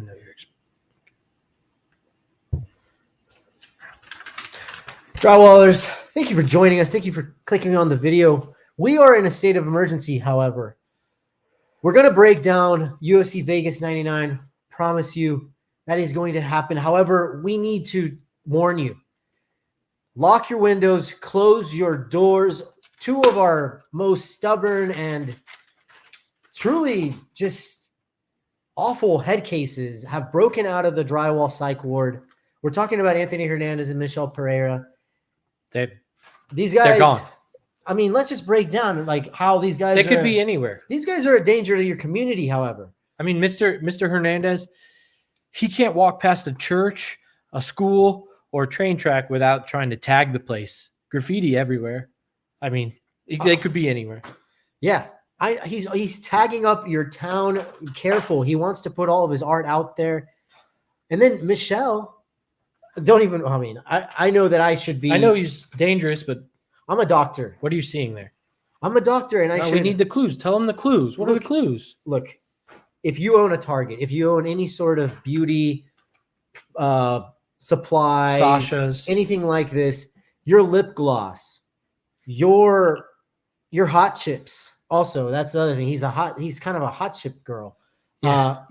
know you're. Drywallers, thank you for joining us. Thank you for clicking on the video. We are in a state of emergency, however. We're going to break down UFC Vegas 99. Promise you that is going to happen. However, we need to warn you. Lock your windows, close your doors. Two of our most stubborn and truly just awful head cases have broken out of the drywall psych ward. We're talking about Anthony Hernandez and Michel Pereira. These guys, they're gone. I mean, let's just break down like how these guys. They could be anywhere. These guys are a danger to your community. However, I mean, Mr. Hernandez, he can't walk past a church, a school, or a train track without trying to tag the place. Graffiti everywhere. I mean, they could be anywhere. Yeah, he's tagging up your town. Careful, he wants to put all of his art out there, and then Michel. Don't even. I mean, I know that I should be. I know he's dangerous, but I'm a doctor. What are you seeing there? I'm a doctor, and we need the clues. Tell them the clues. What are the clues? Look, if you own a Target, if you own any sort of beauty supply, Sasha's, anything like this, your lip gloss, your hot chips. Also, that's the other thing. He's kind of a hot chip girl. Yeah.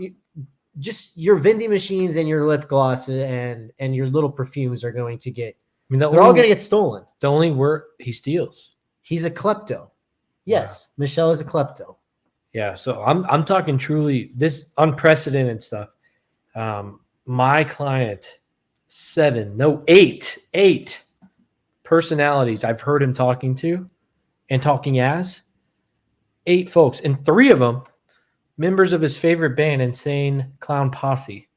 Just your vending machines and your lip gloss and your little perfumes are going to get. I mean, they're all going to get stolen. The only word he steals. He's a klepto. Yes, wow. Michel is a klepto. Yeah, so I'm talking truly this unprecedented stuff. My client, 8 personalities I've heard him talking to and talking as 8 folks, and 3 of them members of his favorite band, Insane Clown Posse.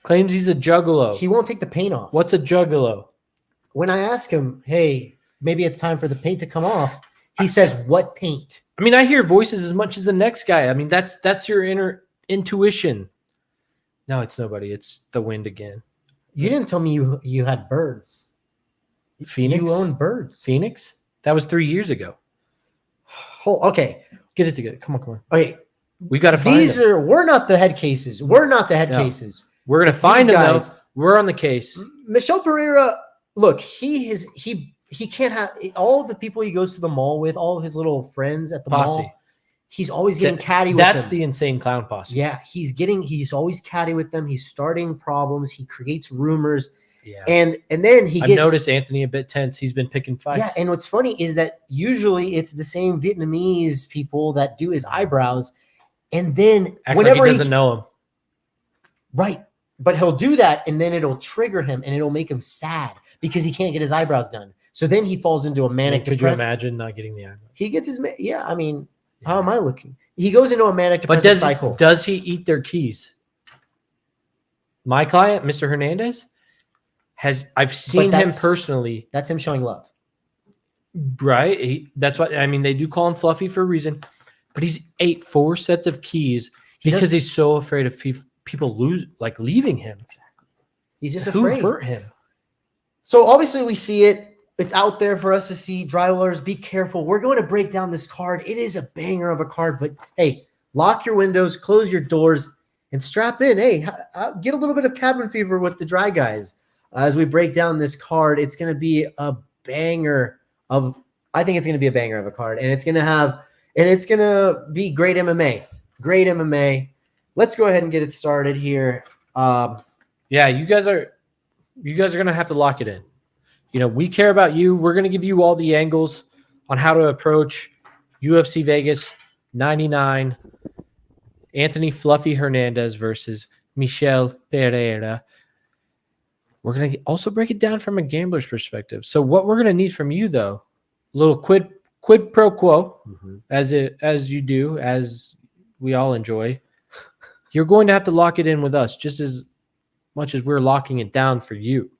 Claims he's a juggalo. He won't take the paint off. What's a juggalo? When I ask him, hey, maybe it's time for the paint to come off, he says, what paint? I mean, I hear voices as much as the next guy. I mean, that's your inner intuition. No, it's nobody. It's the wind again. You didn't tell me you had birds. Phoenix? You own birds. Phoenix? That was 3 years ago. Okay. Get it together. Come on. Okay. We got to find them. We're not the head cases. We're not the head cases. We're going to find them, though. We're on the case. Michel Pereira, look, he can't have all the people he goes to the mall with, all of his little friends at the mall. He's always getting catty with them. That's the Insane Clown Posse. Yeah, he's always catty with them. He's starting problems. He creates rumors. Yeah. And then I've noticed Anthony a bit tense. He's been picking fights. Yeah, and what's funny is that usually it's the same Vietnamese people that do his eyebrows. And then whenever he doesn't know him. Right. But he'll do that, and then it'll trigger him, and it'll make him sad because he can't get his eyebrows done. So then he falls into a manic depressive. Could you imagine not getting the eyebrows? He gets his – yeah, I mean, how am I looking? He goes into a manic depressive cycle. Does he eat their keys? My client, Mr. Hernandez, I've seen him personally. That's him showing love. Right? That's what – I mean, they do call him Fluffy for a reason. But he's ate 4 sets of keys because he's so afraid of people leaving him. Exactly. He's just afraid. Who hurt him? So obviously we see it. It's out there for us to see. Drywallers, be careful. We're going to break down this card. It is a banger of a card. But, hey, lock your windows, close your doors, and strap in. Hey, get a little bit of cabin fever with the Dry Guys. As we break down this card, it's going to be a banger of – I think it's going to be a banger of a card. And it's going to have – and it's going to be great MMA. Great MMA. Let's go ahead and get it started here. Yeah, you guys are going to have to lock it in. You know, we care about you. We're going to give you all the angles on how to approach UFC Vegas 99. Anthony Fluffy Hernandez versus Michel Pereira. We're going to also break it down from a gambler's perspective. So what we're going to need from you, though, a little quid pro quo, as you do, as we all enjoy. You're going to have to lock it in with us just as much as we're locking it down for you.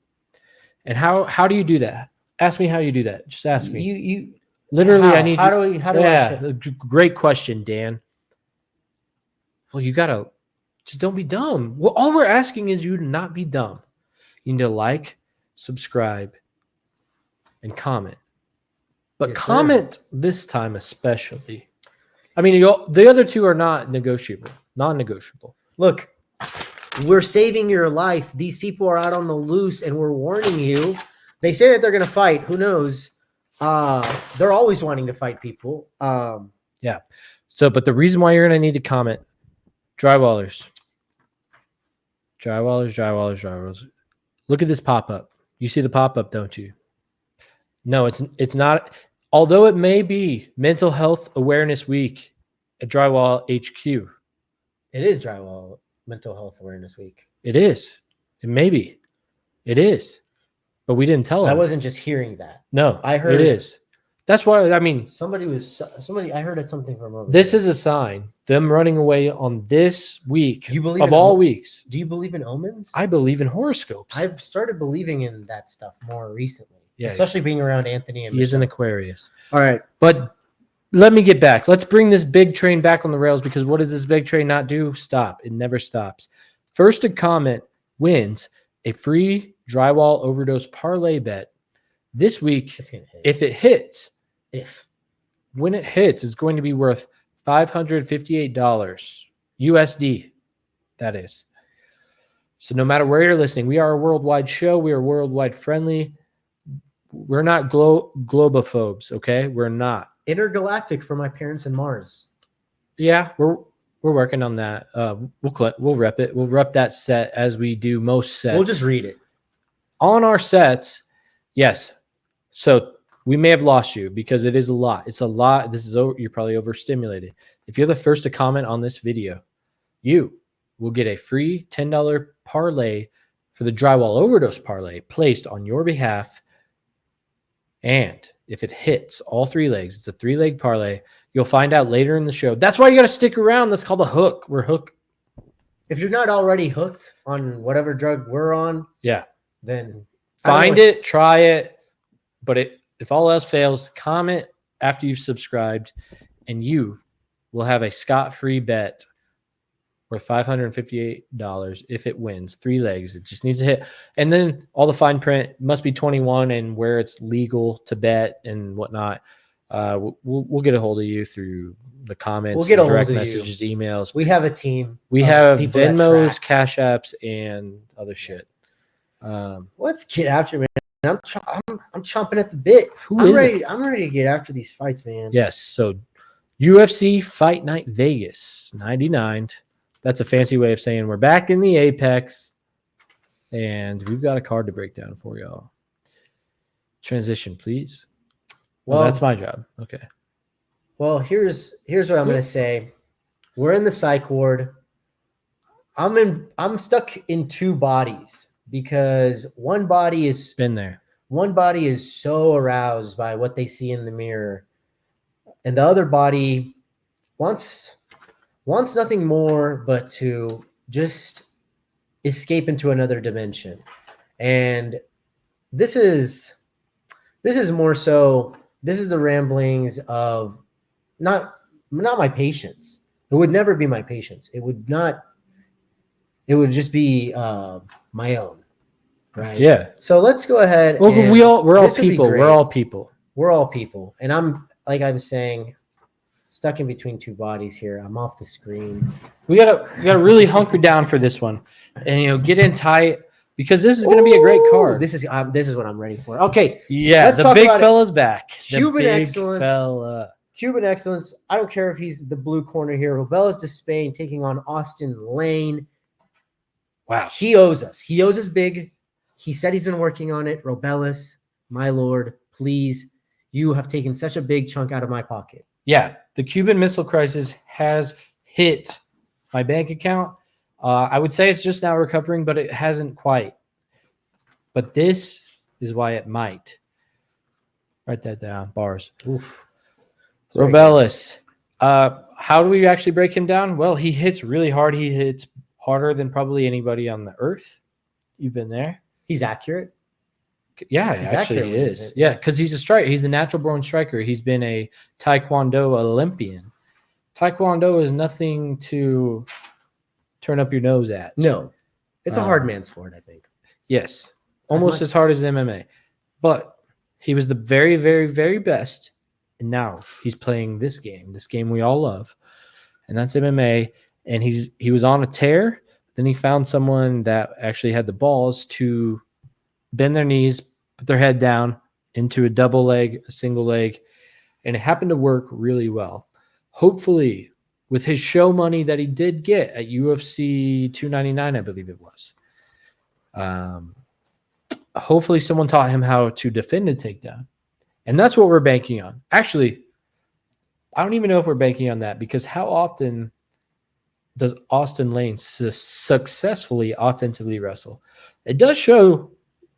And how do you do that? Ask me how you do that. Just ask me. You literally. How? I need. How do we? How do I? Great question, Dan. Well, you gotta just don't be dumb. Well, all we're asking is you to not be dumb. You need to like, subscribe, and comment. But yes, comment this time especially. I mean, the other two are not negotiable, non-negotiable. Look, We're saving your life. These people are out on the loose, and we're warning you. They say that they're going to fight. Who knows? They're always wanting to fight people. Yeah. So, but the reason why you're going to need to comment, drywallers. Look at this pop-up. You see the pop-up, don't you? No, it's not. Although it may be Mental Health Awareness Week at Drywall HQ. It is Drywall Mental Health Awareness Week. It is. It may be. It is. But we didn't tell them. I wasn't just hearing that. No, I heard it is. That's why, I mean. I heard it something from over This there. is a sign. Them running away on this week You believe of in all weeks. Do you believe in omens? I believe in horoscopes. I've started believing in that stuff more recently. Yeah, especially being around Anthony and he is an Michel. Aquarius. All right. But let me get back. Let's bring this big train back on the rails, because what does this big train not do? Stop. It never stops. First to comment wins a free drywall overdose parlay bet this week. If it hits, when it hits, it's going to be worth $558 USD. That is. So no matter where you're listening, we are a worldwide show. We are worldwide friendly. We're not globophobes, okay? We're not. Intergalactic for my parents in Mars. Yeah, we're working on that. We'll rep it. We'll rep that set as we do most sets. We'll just read it. On our sets, yes. So we may have lost you because it is a lot. It's a lot. This is you're probably overstimulated. If you're the first to comment on this video, you will get a free $10 parlay for the drywall overdose parlay placed on your behalf. And if it hits all 3 legs, it's a 3-leg parlay. You'll find out later in the show. That's why you got to stick around. That's called a hook. We're hooked. If you're not already hooked on whatever drug we're on, yeah, then find it, try it. But if all else fails, comment after you've subscribed, and you will have a scot-free bet worth $558 if it wins 3 legs. It just needs to hit. And then all the fine print must be 21 and where it's legal to bet and whatnot. We'll get a hold of you through the comments, we'll get a direct hold of messages, you. emails. We have a team. We have people that Venmos, track. Cash Apps, and other shit. Let's get after it, man. I'm chomping at the bit. I'm ready to get after these fights, man. Yes. So UFC Fight Night Vegas 99. That's a fancy way of saying we're back in the Apex, and we've got a card to break down for y'all. Transition, please. Well, that's my job. Okay. Well, here's what I'm going to say. We're in the psych ward. I'm stuck in 2 bodies because one body is so aroused by what they see in the mirror, and the other body wants nothing more but to just escape into another dimension. And this is more so, this is the ramblings of not my patience. It would never be my patience. It would just be my own. Right. Yeah. So let's go ahead. Well, we're all people. We're all people. We're all people. And I'm saying, stuck in between 2 bodies here. I'm off the screen. We gotta really hunker down for this one, and get in tight, because this is gonna be a great card. This is what I'm ready for. Okay. Yeah, the big fella's back. Cuban excellence. Cuban excellence. I don't care if he's the blue corner here. Robelas de Spain taking on Austin Lane. Wow. He owes us. He owes us big. He said he's been working on it. Robelas, my lord, please. You have taken such a big chunk out of my pocket. Yeah, the Cuban Missile Crisis has hit my bank account. I would say it's just now recovering, but it hasn't quite. But this is why it might. Write that down. Bars. Oof. Robelas. How do we actually break him down? Well, he hits really hard. He hits harder than probably anybody on the earth. You've been there. He's accurate. Yeah, he actually is. Yeah, because he's a striker. He's a natural-born striker. He's been a Taekwondo Olympian. Taekwondo is nothing to turn up your nose at. No. It's a hard man sport, I think. Yes. Almost as hard as MMA. But he was the very, very, very best. And now he's playing this game we all love. And that's MMA. And he was on a tear. Then he found someone that actually had the balls to bend their knees, put their head down into a double leg, a single leg, and it happened to work really well. Hopefully, with his show money that he did get at UFC 299, I believe it was. Hopefully someone taught him how to defend a takedown. And that's what we're banking on. Actually, I don't even know if we're banking on that, because how often does Austin Lane successfully offensively wrestle? It does show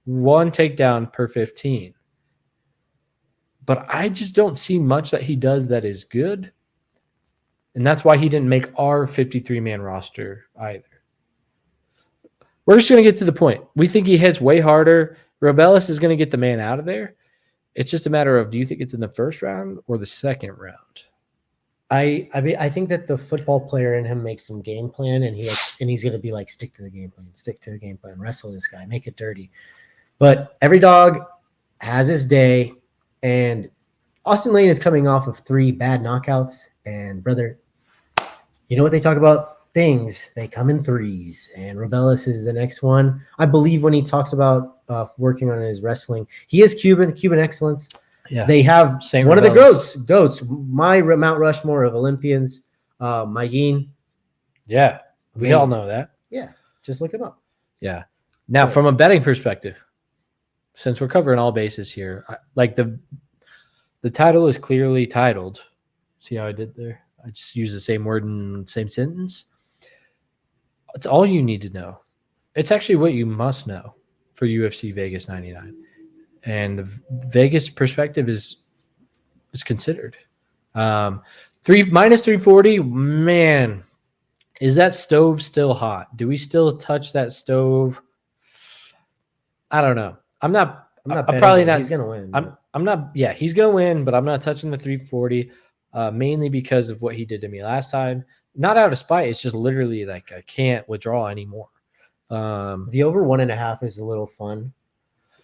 1 takedown per 15. But I just don't see much that he does that is good. And that's why he didn't make our 53-man roster either. We're just going to get to the point. We think he hits way harder. Robelis is going to get the man out of there. It's just a matter of, do you think it's in the first round or the second round? I think that the football player in him makes some game plan, and he's going to be like, stick to the game plan, wrestle this guy, make it dirty. But every dog has his day, and Austin Lane is coming off of 3 bad knockouts. And brother, you know what they talk about? Things, they come in threes, and Robelis is the next one. I believe when he talks about working on his wrestling, he is Cuban excellence. Yeah, they have same one Robelis. of the goats, my Mount Rushmore of Olympians, Mayeen. Yeah, we all know that. Yeah, just look him up. Yeah. Now, from a betting perspective, since we're covering all bases here, like the title is clearly titled. See how I did there? I just used the same word in the same sentence. It's all you need to know. It's actually what you must know for UFC Vegas 99. And the Vegas perspective is considered. Minus 340, man, is that stove still hot? Do we still touch that stove? I don't know. I'm probably not. He's gonna win. I'm not. Yeah, he's gonna win, but I'm not touching the 340. Mainly because of what he did to me last time. Not out of spite. It's just literally like I can't withdraw anymore. The over 1.5 is a little fun.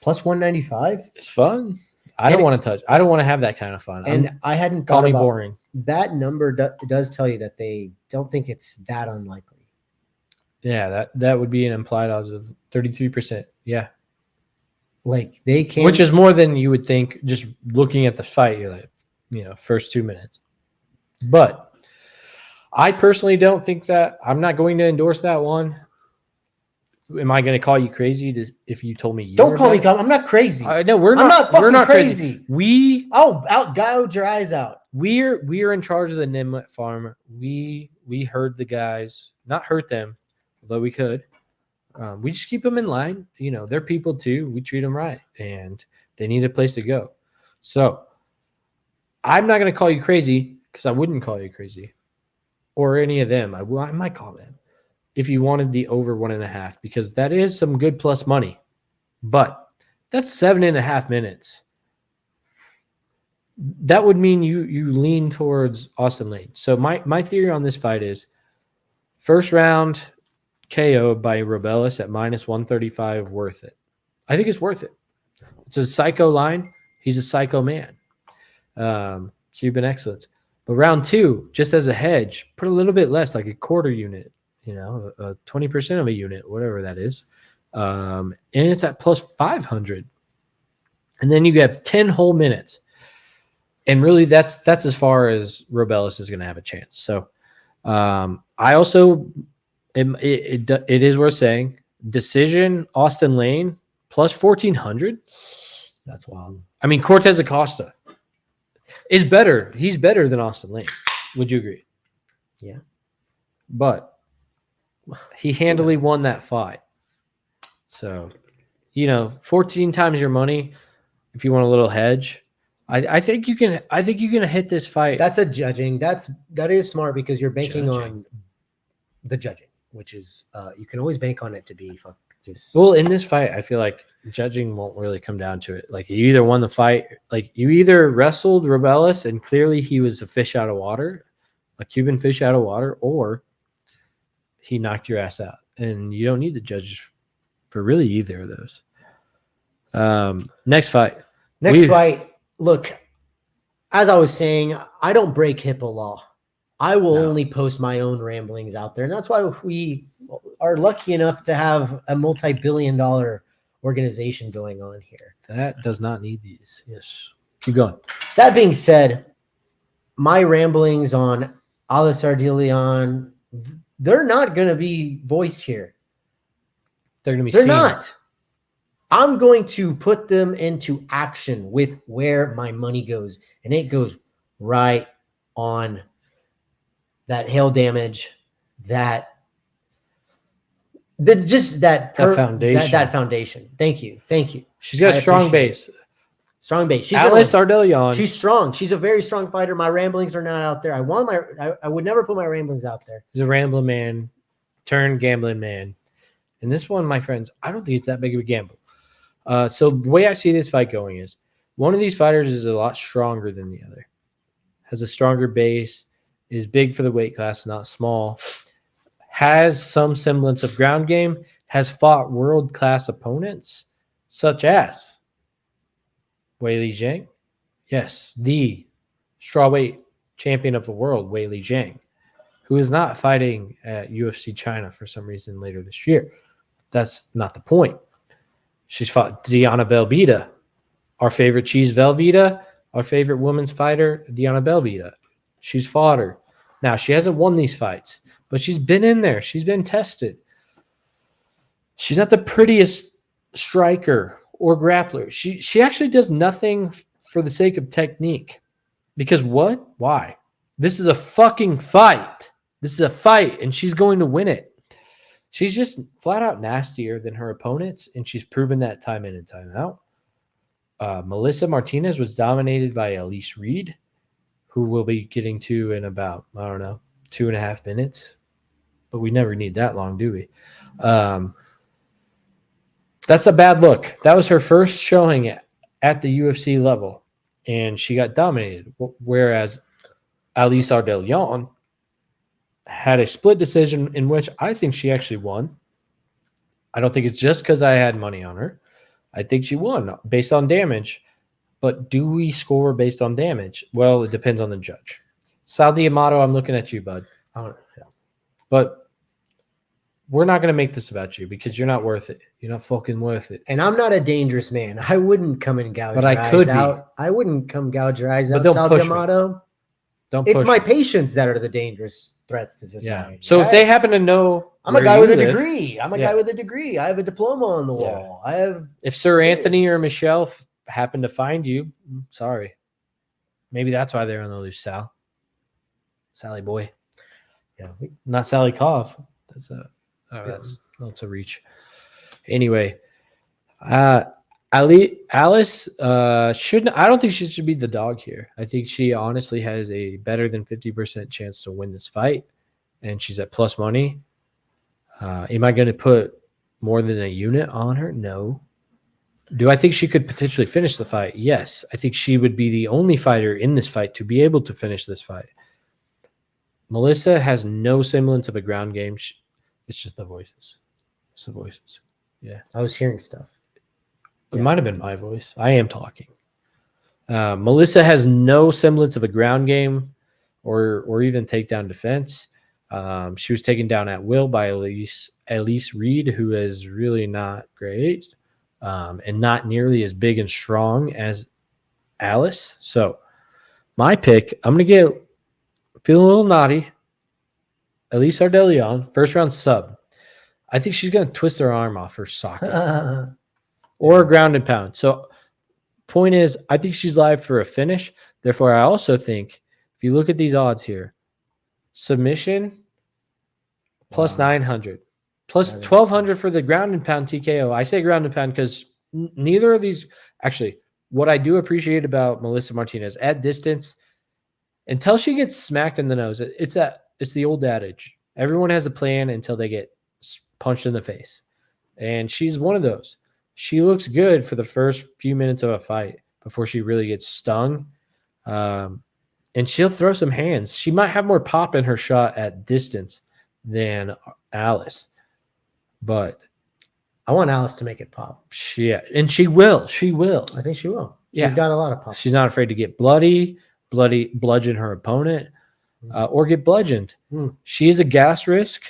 Plus 195. It's fun. I don't want to touch. I don't want to have that kind of fun. And I hadn't call thought me about boring. That number does tell you that they don't think it's that unlikely. Yeah, that would be an implied odds of 33%. Yeah, like they can, which is more than you would think just looking at the fight. You're like, first 2 minutes. But I personally don't think that. I'm not going to endorse that one. Am I going to call you crazy if you told me? Don't call me. I'm not crazy. No, we're not. We're not crazy. Gouge your eyes out. We're in charge of the Nimlet farm. We herd the guys, not hurt them, although we could. We just keep them in line. They're people too. We treat them right, and they need a place to go. So I'm not going to call you crazy, because I wouldn't call you crazy, or any of them. I might call them if you wanted the over 1.5, because that is some good plus money. But that's 7.5 minutes. That would mean you lean towards Austin Lane. So my theory on this fight is first round KO by Robelis at minus 135 worth it. I think it's worth it. It's a psycho line. He's a psycho man. Cuban excellence. But round 2, just as a hedge, put a little bit less, like a quarter unit, 20% of a unit, whatever that is. And it's at plus 500. And then you have 10 whole minutes. And really that's as far as Robelis is going to have a chance. So I also, it is worth saying, decision Austin Lane plus 1,400. That's wild. I mean, Cortez Acosta is better. He's better than Austin Lane. Would you agree? Yeah. But he handily won that fight. So, 14 times your money if you want a little hedge. I think you can hit this fight. That's a judging. That is smart, because you're banking on the judging, which is you can always bank on it to be Well, in this fight, I feel like judging won't really come down to it. Like, you either won the fight, like you either wrestled Robelis and clearly he was a fish out of water, a Cuban fish out of water, or he knocked your ass out. And you don't need the judges for really either of those. Next fight. Look, as I was saying, I don't break HIPAA law. I will No. only post my own ramblings out there. And that's why we are lucky enough to have a multi-billion-dollar organization going on here. That does not need these. Yes. Keep going. That being said, my ramblings on Alice Ardeleon, they're not going to be voiced here. They're going to be They're seen. not. I'm going to put them into action with where my money goes. And it goes right on that hail damage, that foundation. That foundation. Thank you. She's got a strong base. Strong base. She's Alice Ardeleon. She's strong. She's a very strong fighter. My ramblings are not out there. I would never put my ramblings out there. He's a rambling man turned gambling man. And this one, my friends, I don't think it's that big of a gamble. So the way I see this fight going is one of these fighters is a lot stronger than the other. Has a stronger base, is big for the weight class, not small. Has some semblance of ground game, has fought world-class opponents, such as Weili Zhang. Yes, the strawweight champion of the world, Weili Zhang, who is not fighting at UFC China for some reason later this year. That's not the point. She's fought Diana Belbita, our favorite cheese Velveeta, our favorite women's fighter, Diana Belbita. She's fought her. Now, she hasn't won these fights, but she's been in there. She's been tested. She's not the prettiest striker or grappler. She actually does nothing for the sake of technique. Because what? Why? This is a fucking fight. This is a fight, and she's going to win it. She's just flat out nastier than her opponents, and she's proven that time in and time out. Melissa Martinez was dominated by Elise Reed, who we'll be getting to in about, 2.5 minutes. But we never need that long, do we? That's a bad look. That was her first showing at the UFC level, and she got dominated. Whereas Alice Ardeleon had a split decision in which I think she actually won. I don't think it's just because I had money on her. I think she won based on damage. But do we score based on damage? Well, it depends on the judge. Sal D'Amato, I'm looking at you, bud. Yeah. But we're not going to make this about you because you're not worth it. You're not fucking worth it. And I'm not a dangerous man. I wouldn't come and gouge But your I could eyes out. I wouldn't come gouge your eyes out, don't Sal push me. D'Amato. Don't It's push my me. patients that are the dangerous threats to society. Yeah. So if they happen to know, I'm a where guy you with a live, degree. I'm a guy with a degree. I have a diploma on the wall. I have. If Sir Anthony or Yes. Michelle happen to find you, sorry. Maybe that's why they're on the loose, Sal. Sally boy. Yeah. Not Sally Cough. That's a reach. Anyway, Alice shouldn't. I don't think she should be the dog here. I think she honestly has a better than 50% chance to win this fight, and she's at plus money. Am I going to put more than a unit on her? No. Do I think she could potentially finish the fight? Yes. I think she would be the only fighter in this fight to be able to finish this fight. Melissa has no semblance of a ground game. It's just the voices. It's the voices. Yeah. I was hearing stuff. It might have been my voice. I am talking. Melissa has no semblance of a ground game or even takedown defense. She was taken down at will by Elise Reed, who is really not great and not nearly as big and strong as Alice. So my pick, I'm going to feeling a little naughty. Elise Ardeleon, first round sub. I think she's going to twist her arm off her socket. Or a ground and pound. So point is, I think she's live for a finish. Therefore, I also think if you look at these odds here, submission plus 900, plus 1,200 for the ground and pound TKO. I say ground and pound because neither of these, actually, what I do appreciate about Melissa Martinez at distance, until she gets smacked in the nose, it's the old adage. Everyone has a plan until they get punched in the face. And she's one of those. She looks good for the first few minutes of a fight before she really gets stung. And she'll throw some hands. She might have more pop in her shot at distance than Alice. But I want Alice to make it pop. And she will. She will. I think she will. Yeah. She's got a lot of pop. She's not afraid to get bludgeon her opponent. or get bludgeoned. She is a gas risk,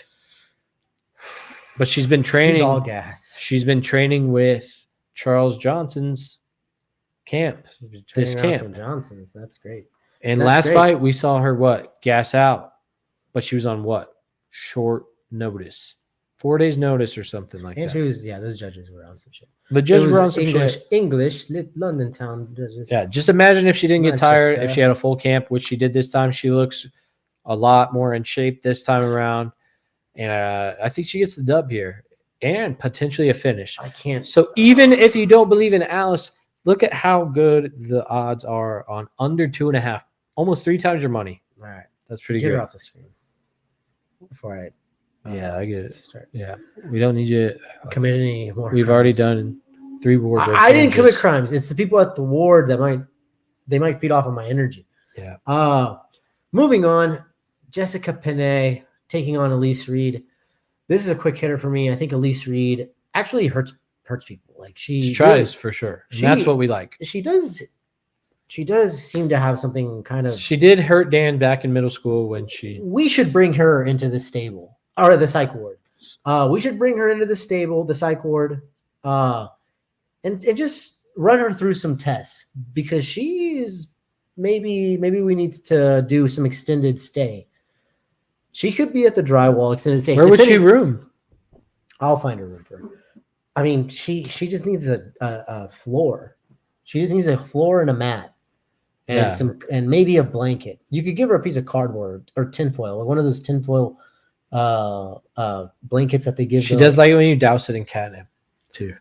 but she's been training. She's all gas. She's been training with Charles Johnson's camp. She's been training This around camp. some Johnsons. That's great. And That's last great. fight, we saw her gas out, but she was on short notice, 4 days notice or something like And that. she was, those judges were on some shit. The judges It was were on some shit. English, London town judges. Yeah, just imagine if she didn't get tired, if Manchester. she had a full camp, which she did this time. She looks a lot more in shape this time around. And I think she gets the dub here and potentially a finish. I can't. So even if you don't believe in Alice, look at how good the odds are on under 2.5, almost 3 times your money. All right. That's pretty Get good. her off the screen before I Yeah, I get it. start Yeah, we don't need you. commit any more. We've already done 3 wardrobe. I didn't commit changes. crimes. It's the people at the ward that might feed off of my energy. Yeah. Moving on, Jessica Penne taking on Elise Reed. This is a quick hitter for me. I think Elise Reed actually hurts people. Like She tries for sure. And that's what we like. She does seem to have something kind of. She did hurt Dan back in middle school when she. We should bring her into the stable or the psych ward. We should bring her into the stable, the psych ward, and just run her through some tests because she is maybe we need to do some extended stay. She could be at the drywall extended stay. Where would she room? I'll find a room for her. I mean, she just needs a floor. She just needs a floor and a mat and and maybe a blanket. You could give her a piece of cardboard or tinfoil, or one of those tinfoil blankets that they give. She does like it when you douse it in catnip too.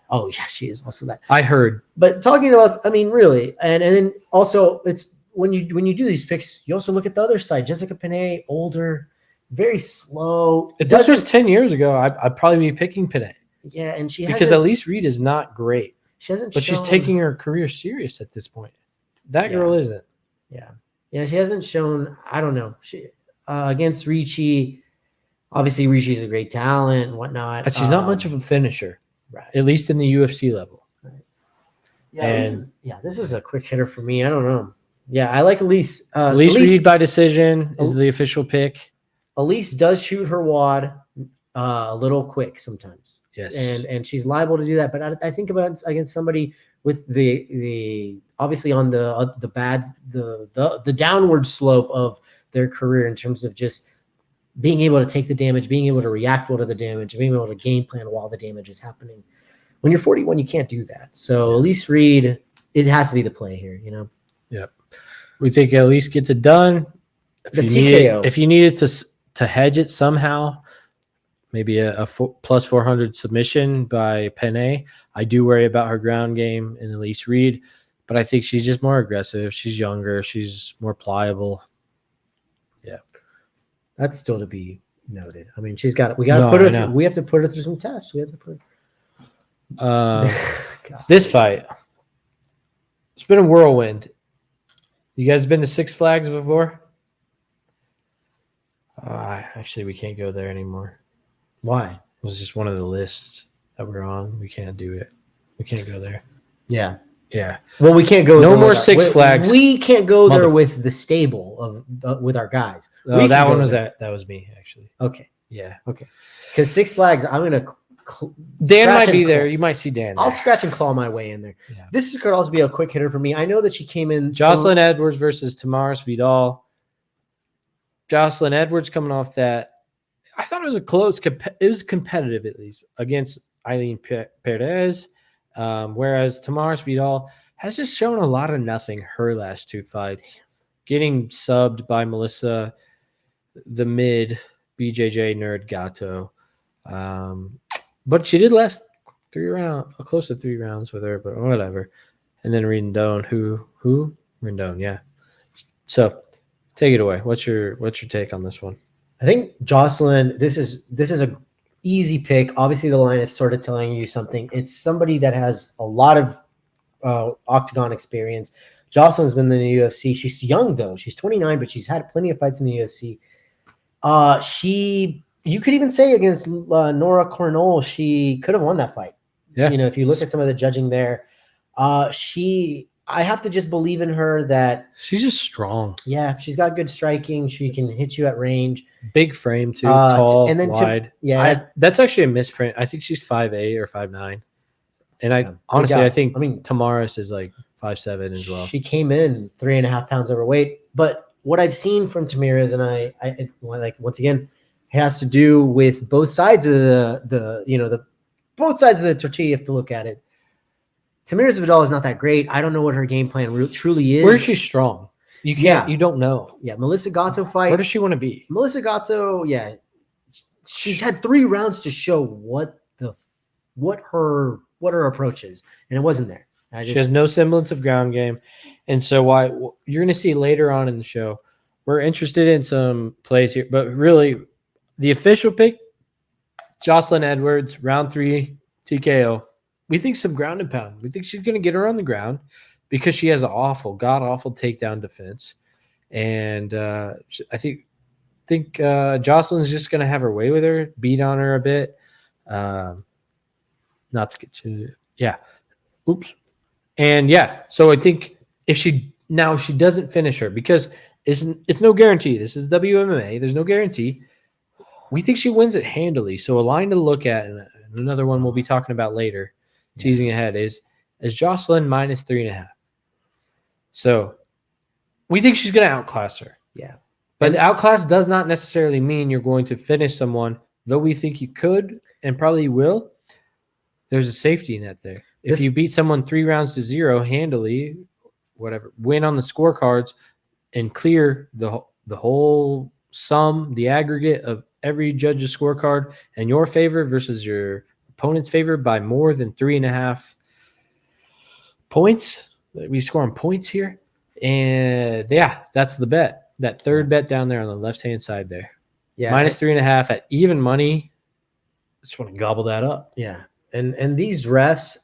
Oh yeah, she is also that. I heard. But talking about, I mean, really, and then also it's when you do these picks, you also look at the other side. Jessica Penne, older, very slow. If this was 10 years ago, I'd probably be picking Penne. Yeah, and she because Elise Reed is not great. She hasn't, but she's taking her career serious at this point. That girl isn't. Yeah, she hasn't shown. I don't know. She against Ricci, obviously Ricci's a great talent and whatnot, but she's not much of a finisher, right? At least in the UFC level. Right. Yeah, and this is a quick hitter for me. I don't know. Yeah, I like Elise. Elise Reed by decision is the official pick. Elise does shoot her wad a little quick sometimes. Yes, and she's liable to do that. But I think about against somebody with the obviously on the downward slope of their career in terms of just being able to take the damage, being able to react well to the damage, being able to game plan while the damage is happening. When you're 41, you can't do that. So Elise Reed, it has to be the play here, you know. Yep. We think Elise gets it done. If you needed to hedge it somehow, maybe a plus 400 submission by Penne. I do worry about her ground game in Elise Reed, but I think she's just more aggressive. She's younger. She's more pliable. Yeah. That's still to be noted. I mean, we got to put her through, we have to put her through some tests. We have to put this fight. It's been a whirlwind. You guys been to Six Flags before? Actually, we can't go there anymore. Why? It was just one of the lists that we're on. We can't do it. We can't go there. Yeah. Yeah. Well, we can't go. No more Six Flags. We can't go there with the stable with our guys. Oh, that one was that was me actually. Okay. Yeah. Okay. Because Six Flags, I'm gonna. Dan might be there. You might see Dan. I'll scratch and claw my way in there. Yeah. This could also be a quick hitter for me. I know that she came in. Jocelyn Edwards versus Tamaris Vidal. Jocelyn Edwards coming off that. I thought it was a close. It was competitive at least against Eileen Perez. Whereas Tamaris Vidal has just shown a lot of nothing her last 2 fights. Getting subbed by Melissa, the mid BJJ nerd Gato. But she did last 3 rounds, close to 3 rounds with her, but whatever. And then Rendon, who? Rendon, yeah. So take it away. What's your take on this one? I think Jocelyn, this is a easy pick. Obviously, the line is sort of telling you something. It's somebody that has a lot of octagon experience. Jocelyn's been in the UFC. She's young though. She's 29, but she's had plenty of fights in the UFC. You could even say against Nora Cornell, she could have won that fight. Yeah. You know, if you look at some of the judging there, I I have to just believe in her that she's just strong. Yeah, she's got good striking. She can hit you at range. Big frame too, tall, and then wide. That's actually a misprint. I think she's 5'8" or 5'9". And honestly, I think Tamaris is like 5'7" as well. She came in 3.5 pounds overweight. But what I've seen from Tamira's, and I like, once again, it has to do with both sides of the both sides of the tortilla. You have to look at it. Tamira's Vidal is not that great. I don't know what her game plan truly is. Where is she strong? You can't. You don't know. Yeah, Melissa Gatto fight. Where does she want to be? Melissa Gatto, yeah, she had 3 rounds to show what her approach is, and it wasn't there. She has no semblance of ground game, and so you're going to see later on in the show. We're interested in some plays here, but really, the official pick, Jocelyn Edwards, round 3 TKO. We think some ground and pound. We think she's going to get her on the ground because she has an god-awful takedown defense. And I think Jocelyn's just going to have her way with her, beat on her a bit. Not to get to – yeah. Oops. And, yeah, so I think if she doesn't finish her, because it's no guarantee. This is WMMA. There's no guarantee. We think she wins it handily. So a line to look at, and another one we'll be talking about later, teasing ahead, is Jocelyn minus 3.5. So we think she's going to outclass her. Yeah. But outclass does not necessarily mean you're going to finish someone, though we think you could and probably will. There's a safety net there. If you beat someone 3 rounds to 0 handily, whatever, win on the scorecards and clear the whole sum, the aggregate of every judge's scorecard in your favor versus your opponent's favor by more than 3.5 points. We score on points here. And yeah, that's the bet. That third bet down there on the left-hand side there. Yeah. Minus 3.5 at even money. Just want to gobble that up. Yeah. And these refs,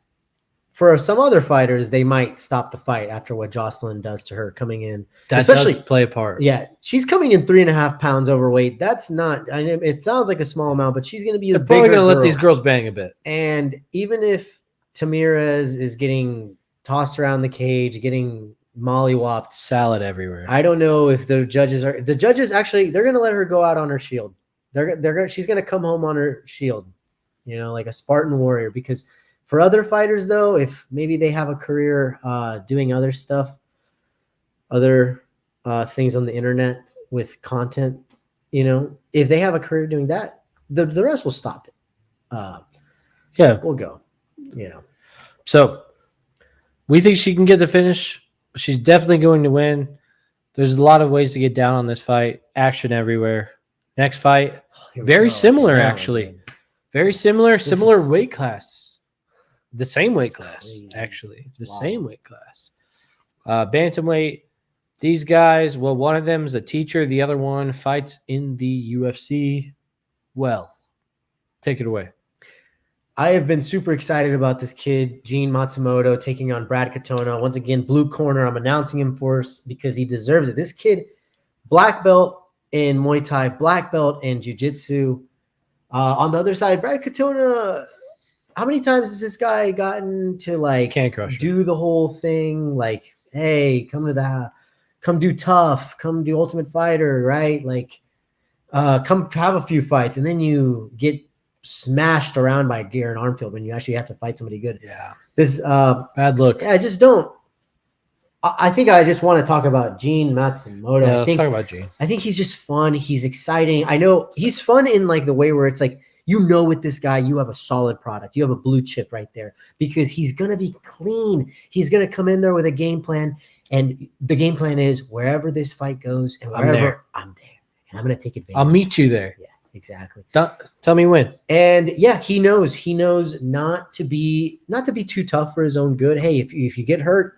for some other fighters, they might stop the fight after what Jocelyn does to her coming in. That especially does play a part. Yeah. She's coming in 3.5 pounds overweight. That's not, I mean, it sounds like a small amount, but she's going to be They're probably going to let these girls bang a bit. And even if Tamira's is getting tossed around the cage, getting mollywopped, salad everywhere, I don't know if the judges actually, they're going to let her go out on her shield. She's going to come home on her shield, like a Spartan warrior. Because for other fighters, though, if maybe they have a career doing other stuff, other things on the internet with content, if they have a career doing that, the rest will stop it. Yeah, we'll go. So we think she can get the finish. She's definitely going to win. There's a lot of ways to get down on this fight. Action everywhere. Next fight, very similar, actually. Very similar weight class. The same weight class, actually. Same weight class. Bantamweight. These guys, well, one of them is a teacher. The other one fights in the UFC. Well, take it away. I have been super excited about this kid, Gene Matsumoto, taking on Brad Katona. Once again, blue corner. I'm announcing him for us because he deserves it. This kid, black belt in Muay Thai, black belt in Jiu-Jitsu. On the other side, Brad Katona, how many times has this guy gotten to do the whole thing? Like, hey, come do tough, come do Ultimate Fighter, right? Come have a few fights, and then you get smashed around by Garen Armfield when you actually have to fight somebody good. Yeah. This bad look. Yeah, I just don't. I think I just want to talk about Gene Matsumoto. Yeah, let's talk about Gene. I think he's just fun. He's exciting. I know he's fun in the way where it's like, with this guy, you have a solid product. You have a blue chip right there because he's going to be clean. He's going to come in there with a game plan. And the game plan is wherever this fight goes and wherever I'm there. And I'm going to take advantage. I'll meet you there. Yeah, exactly. Tell me when. And yeah, he knows not to be too tough for his own good. Hey, if you get hurt,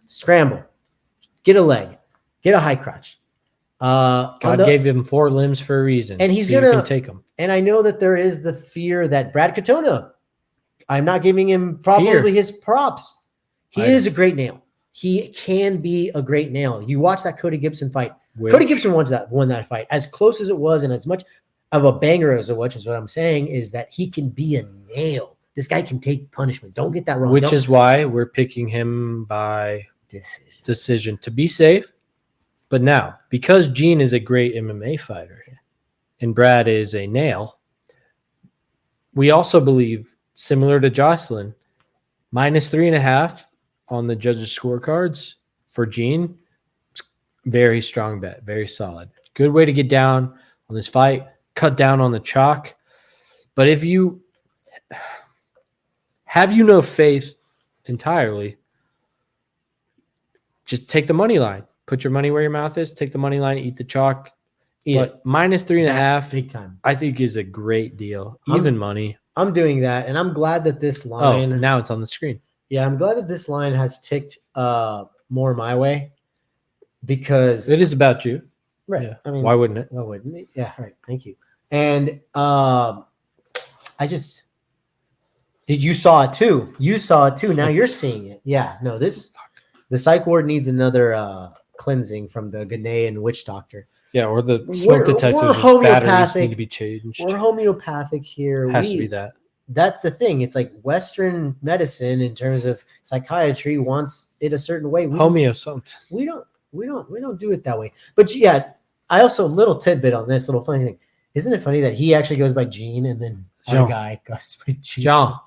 scramble, get a leg, get a high crotch. God gave him 4 limbs for a reason, and he's so gonna you can take them. And I know that there is the fear that Brad Katona, I'm not giving him probably his props. He is a great nail. He can be a great nail. You watch that Cody Gibson fight. Cody Gibson won that fight. As close as it was, and as much of a banger as it was, is what I'm saying is that he can be a nail. This guy can take punishment. Don't get that wrong. Which is why we're picking him by decision to be safe. But now, because Gene is a great MMA fighter and Brad is a nail, we also believe, similar to Jocelyn, -3.5 on the judges' scorecards for Gene. Very strong bet, very solid. Good way to get down on this fight, cut down on the chalk. But if you have no faith entirely, just take the money line. Put your money where your mouth is. Take the money line, eat the chalk. But -3.5, big time, I think is a great deal. Even money. I'm doing that, and I'm glad that this line. Oh, now it's on the screen. Yeah, I'm glad that this line has ticked more my way because it is about you. Right. Yeah. I mean, why wouldn't it? Why wouldn't it? Yeah. Right. Thank you. And you saw it too. You saw it too. Now you're seeing it. Yeah. No, the psych ward needs another cleansing from the Ghanaian witch doctor. Yeah, or the smoke detectors with batteries need to be changed. We're homeopathic here. Has to be that. That's the thing. It's like Western medicine in terms of psychiatry wants it a certain way. Homeo something. We don't do it that way. But yeah, I also, little tidbit on this little funny thing. Isn't it funny that he actually goes by Gene and then our guy goes by Gene? John.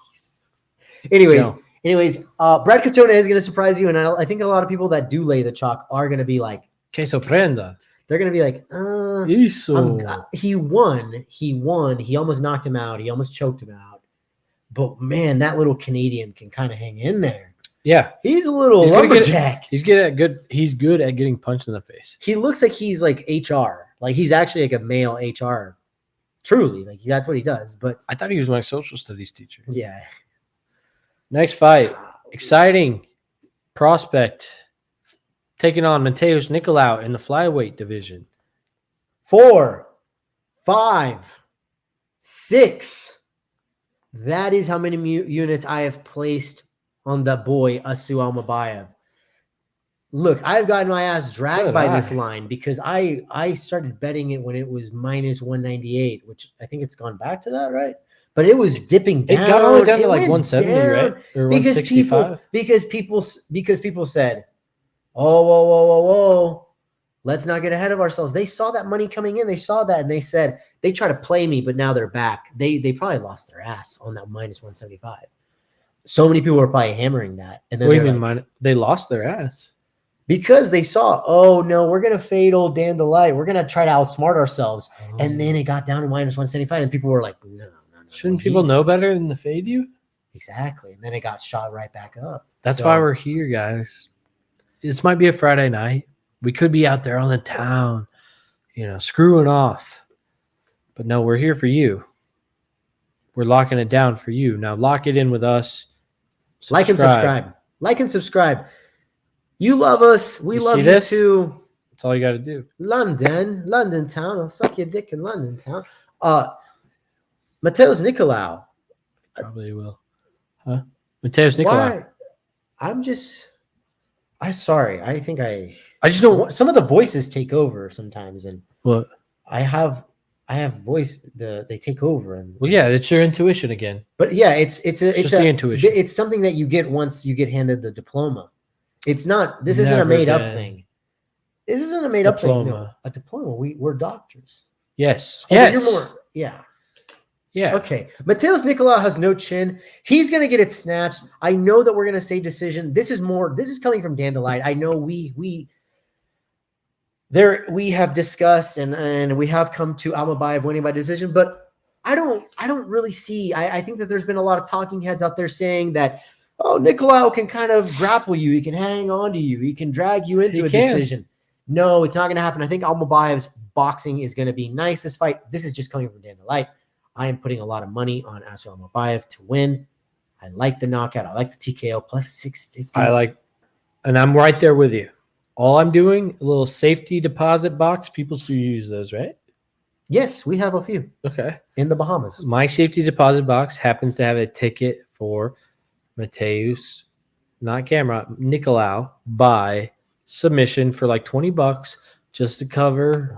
Anyways, Brad Katona is going to surprise you, and I think a lot of people that do lay the chalk are going to be like, que sorprenda. They're going to be like, he won. He almost knocked him out. He almost choked him out. But man, that little Canadian can kind of hang in there. Yeah, he's a little lumberjack. He's good at getting punched in the face. He looks like he's like HR. Like he's actually like a male HR. Truly, like that's what he does. But I thought he was my social studies teacher. Yeah. Next fight, exciting prospect taking on Mateusz Nicolau in the flyweight division. 4, 5, 6. That is how many units I have placed on the boy Asu Almabayev. Look, I've gotten my ass dragged by this line because I started betting it when it was -198, which I think it's gone back to that, right? But it was dipping down. It got all the way down to like 170, right? Or because 165? people said, "Oh, whoa. Let's not get ahead of ourselves." They saw that money coming in. They saw that, and they said they try to play me, but now they're back. They probably lost their ass on that -175. So many people were probably hammering that, and then they lost their ass because they saw, oh no, we're gonna fade old Dan Delight. We're gonna try to outsmart ourselves, and then it got down to -175, and people were like, no. Shouldn't people know better than to fade you? Exactly, and then it got shot right back up. That's why we're here, guys. This might be a Friday night. We could be out there on the town, screwing off. But no, we're here for you. We're locking it down for you. Now lock it in with us. Like and subscribe. You love us. We love you too. That's all you got to do. London town. I'll suck your dick in London town. Mateusz Nicolau. Probably will. Huh? Mateusz Nicolau. I'm sorry. I think I just don't want some of the voices take over sometimes, and what I have voice they take over, and it's your intuition again. But yeah, it's the intuition. It's something that you get once you get handed the diploma. It's not. This isn't a made up thing. This isn't a made up thing. No, a diploma. We're doctors. Yes. Yes. You're more. Yeah. Yeah. Okay. Mateusz Nicolau has no chin. He's going to get it snatched. I know that we're going to say decision. This is coming from Dan Delight. I know we have discussed and we have come to Almabayev winning by decision, but I don't really see. I think that there's been a lot of talking heads out there saying that, oh, Nicolau can kind of grapple you. He can hang on to you. He can drag you into a decision. No, it's not going to happen. I think Almabayev's boxing is going to be nice this fight. This is just coming from Dan Delight. I am putting a lot of money on Asu Almabayev to win. I like the knockout. I like the TKO plus 650. And I'm right there with you. All I'm doing, a little safety deposit box. People still use those, right? Yes, we have a few. Okay. In the Bahamas. My safety deposit box happens to have a ticket for Mateusz, not camera, Nicolau by submission for like $20 just to cover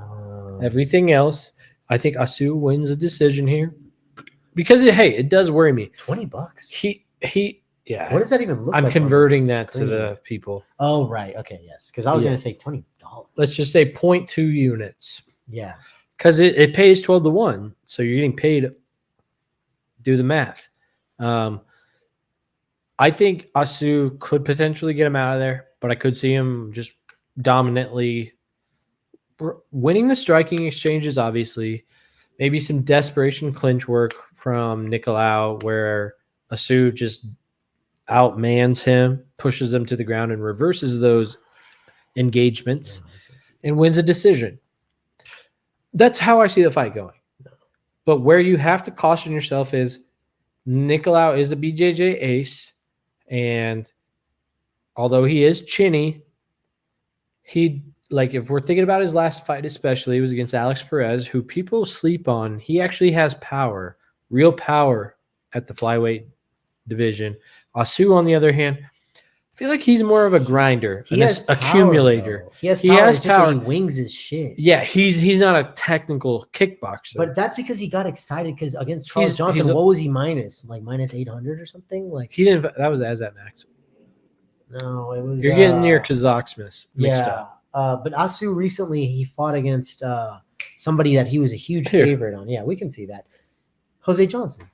everything else. I think Asu wins a decision here. because it does worry me. $20. Yeah. What does that even look like? I'm converting that to the people. Oh, right. Okay, yes. Because I was going to say $20. Let's just say 0.2 units. Yeah. Because it pays 12-1. So you're getting paid. Do the math. I think Asu could potentially get him out of there, but I could see him just dominantly winning the striking exchanges, obviously. Maybe some desperation clinch work from Nicolau where Asu just outmans him, pushes him to the ground, and reverses those engagements and wins a decision. That's how I see the fight going. But where you have to caution yourself is Nicolau is a BJJ ace, and although he is chinny, if we're thinking about his last fight especially, it was against Alex Perez, who people sleep on. He actually has power, real power at the flyweight division. Asu, on the other hand, I feel like he's more of a grinder, he has accumulator. Power, he has power. It's just that he wings his shit. Yeah, he's not a technical kickboxer. But that's because he got excited because against Charles Johnson, what was he minus? Like minus 800 or something? Like he didn't. That was Azat Max. No, it was. You're getting near Kazakh Smith mixed up. But Asu recently he fought against somebody that he was a huge favorite on. Yeah, we can see that. Jose Johnson.